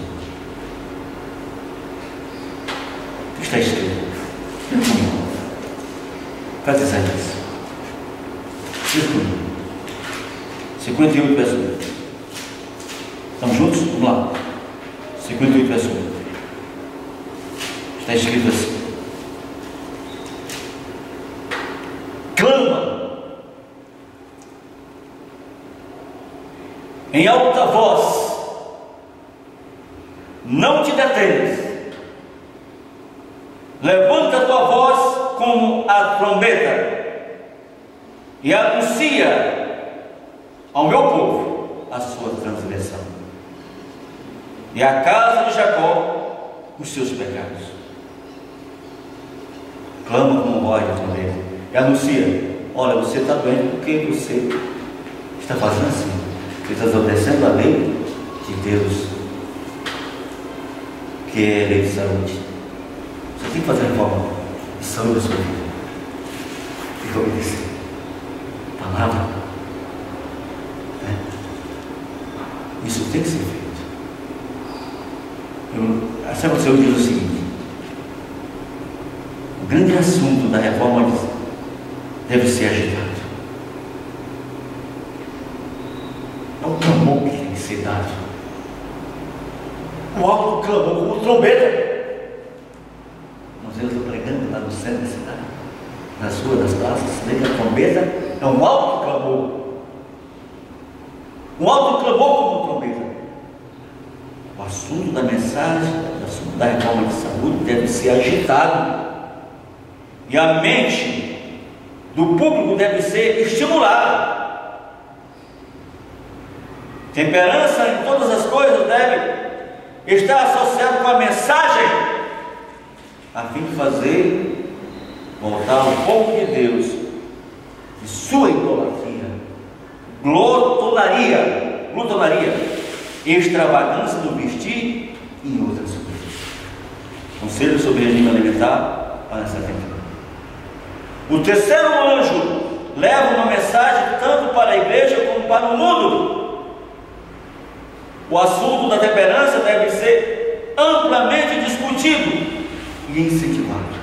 O que está escrito? Cadê Isaías? 58, verso 1. Estamos juntos? Vamos lá. 58, verso 1. Está escrito assim: clama em alta voz, não te detenhas, levanta a tua voz como a trombeta e anuncia ao meu povo a sua transgressão e à casa de Jacó os seus pecados. Clama como voz de trombeta e anuncia: olha, você está doente porque você está fazendo assim, você está desobedecendo a lei de Deus, que é a lei de saúde. Você tem que fazer a reforma de saúde da sua vida, tem que obedecer a palavra, né? Isso tem que ser feito. A Sábado Saúde diz o seguinte: o grande assunto da reforma deve ser agitado. É o clamor que tem que ser dado. O alto clamor, como trombeta. Nós estamos pregando lá no centro da cidade, nas ruas, nas praças, dentro da trombeta, é um alto clamor. Um alto clamor como trombeta. O assunto da mensagem, o assunto da reforma de saúde deve ser agitado. E a mente do público deve ser estimulada. Temperança em todas as coisas deve estar associada com a mensagem, a fim de fazer voltar o povo de Deus de sua idolatria, glutonaria, extravagância do vestir e outras coisas. Conselho sobre regime alimentar para essa temporada. O terceiro anjo leva uma mensagem tanto para a igreja como para o mundo. O assunto da temperança deve ser amplamente discutido e incentivado,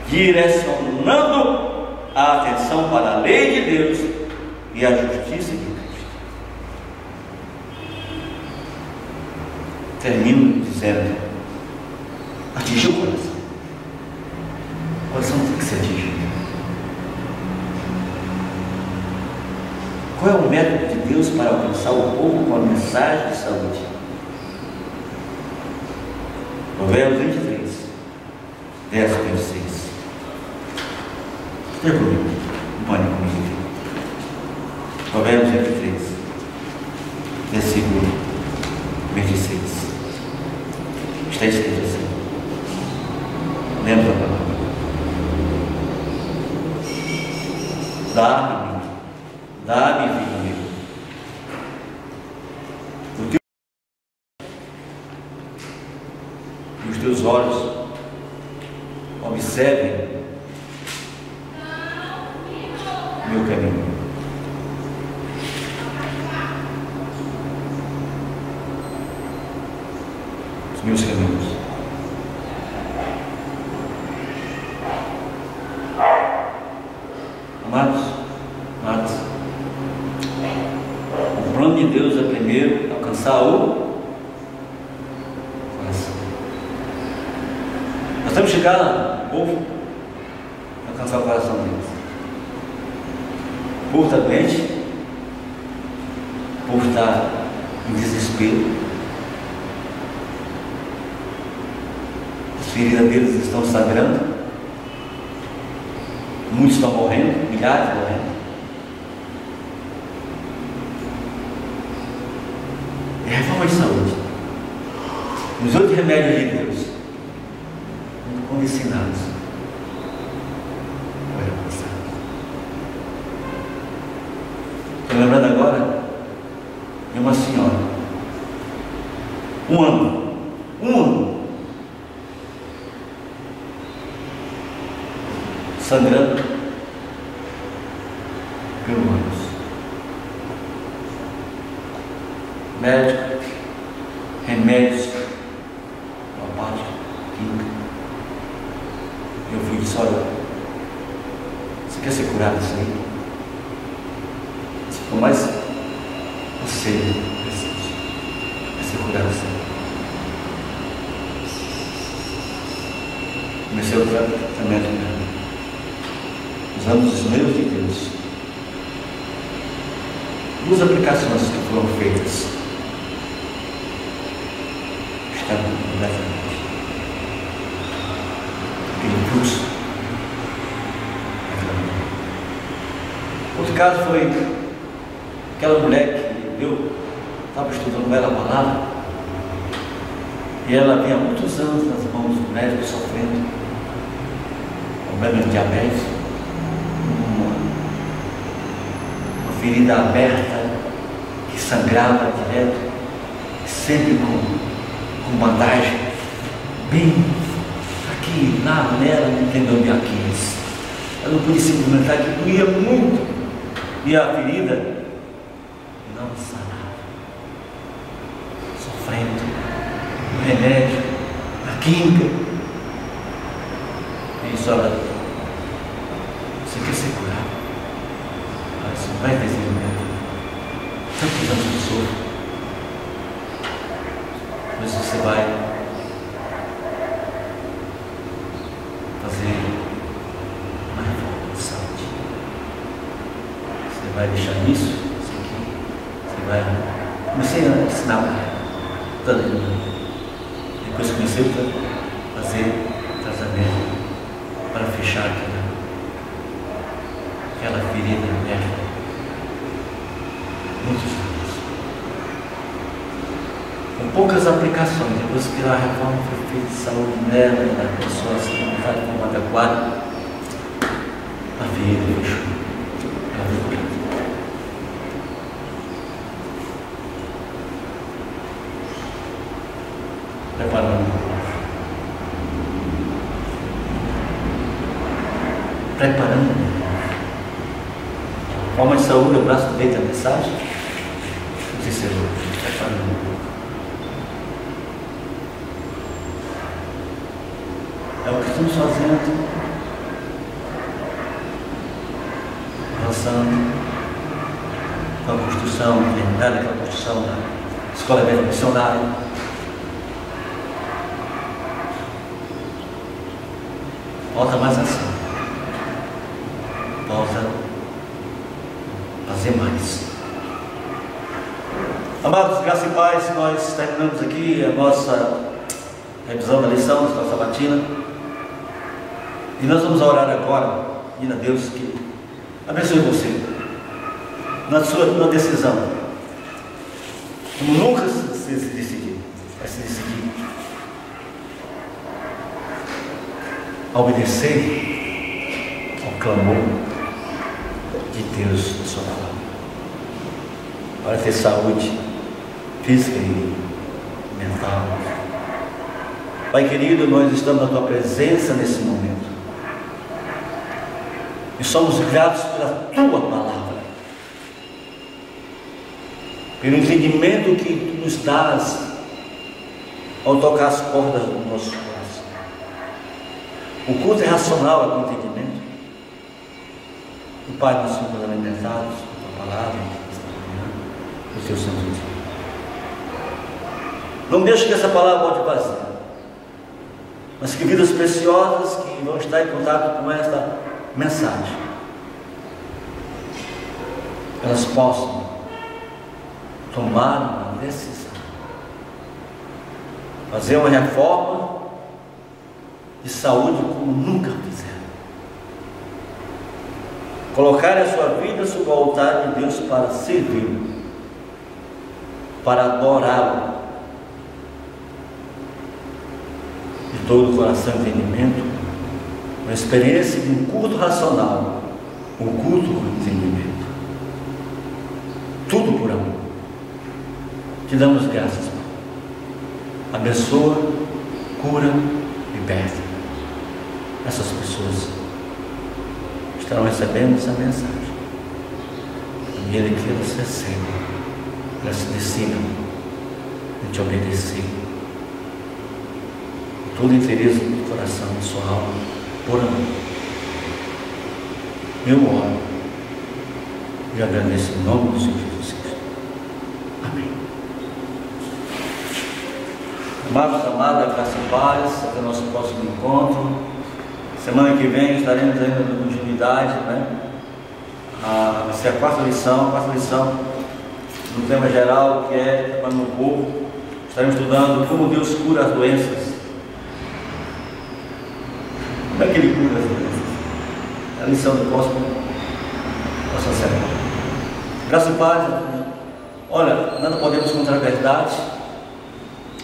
direcionando a atenção para a lei de Deus e a justiça de Cristo. Termino dizendo: atingiu o coração. O coração tem que ser atingido. Qual é o método de Deus para alcançar o povo com a mensagem de saúde? Provérbios 23, verso 26. Esteja comigo, acompanhe comigo. Provérbios 23, versículo 26. Está escrito assim. Lembra a palavra? Dá-me, filho meu, o teu, e os teus olhos observem meu caminho. Os meus caminhos. Amados, o plano de Deus é primeiro alcançar o coração. Nós temos que chegar no povo a alcançar o coração deles. O povo está doente, o povo está em desespero, as feridas deles estão sangrando, muitos estão morrendo, milhares morrendo. É reforma de saúde. Os 8 remédios de Deus, como ensinados, vai alcançar. Estou lembrando agora de uma senhora, um ano, sangrando pelo ânus. Médico, remédios, uma parte química. Eu fui e disse: olha, você quer ser curado disso aí? Mas você precisa ser curado disso aí. Comecei o tratamento usando os meios de Deus. 2 aplicações que foram feitas estavam completamente aquele fluxo. Outro caso foi aquela mulher que eu estava estudando ela a palavra, e ela havia muitos anos nas mãos do médico sofrendo problema de diabetes, uma ferida aberta que sangrava direto, sempre com bandagem, bem aqui, lá, nela, não entendeu de Aquiles. Ela não podia se movimentar, que doía muito, e a ferida não sanava, sofrendo, o remédio, a química. E disse: olha, você quer ser curado? Olha, você não vai ter médico. Tantos anos de sofro, mas você vai fazer uma reforma de saúde. Você vai deixar isso aqui, você vai. Comecei a ensinar para ela. Depois comecei a fazer tratamento para fechar aquela ferida médica. Muitos anos. Com poucas aplicações, depois que a reforma foi feita de saúde nela, a pessoa se alimentar de forma adequada, a ferida fechou. Ela foi curada. Preparando. Forma de saúde, o braço direito, a mensagem. O terceiro, preparando. É o que estamos fazendo, avançando com a construção, terminada aquela construção da Escola Médica Missionária. Falta mais ação. Falta fazer mais. Amados, graça e paz, nós terminamos aqui a nossa revisão da lição, da nossa sabatina. E nós vamos orar agora, pedindo a Deus que abençoe você na sua decisão. Como nunca se decidir, vai se decidir a obedecer ao clamor de Deus na sua palavra, para ter saúde física e mental. Pai querido, nós estamos na tua presença nesse momento e somos gratos pela tua palavra, pelo entendimento que tu nos dás ao tocar as cordas do nosso coração. O culto é racional, é com entendimento. E Pai, nós somos alimentados com a tua palavra, o teu santo Espírito. Não deixe que essa palavra volte vazia, mas que vidas preciosas que vão estar em contato com esta mensagem, elas possam tomar uma decisão, fazer uma reforma de saúde como nunca fizeram, colocar a sua vida sob o altar de Deus para servi-lo, para adorá-lo de todo o coração e entendimento, uma experiência de um culto racional, um culto com entendimento, tudo por amor. Te damos graças, Pai. Abençoa, cura, liberta essas pessoas estarão recebendo essa mensagem. E Ele que eles recebam, elas se decidam em te obedecer. Tudo interesse do coração, da sua alma, por amor. Eu oro e agradeço em nome do Senhor Jesus Cristo. Amém. Amados, amadas, graça e paz, até o nosso próximo encontro. Semana que vem estaremos ainda na continuidade, né? Vai ser a quarta lição no tema geral, que é para o povo. Estaremos estudando como Deus cura as doenças. Como é que Ele cura as doenças? É a lição do próximo semana. Graça e paz. Olha, nada podemos contra a verdade,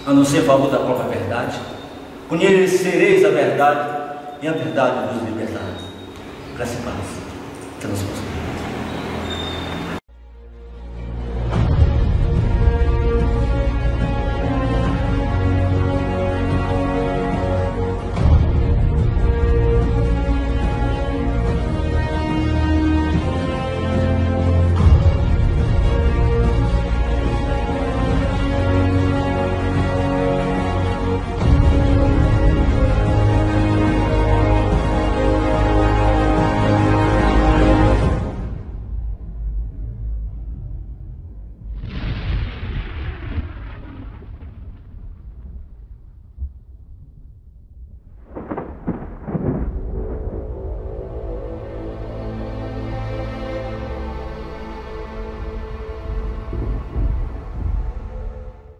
a não ser a favor da própria verdade. Conhecereis a verdade, e a verdade nos libertará. Graça e paz. Até nos próximos.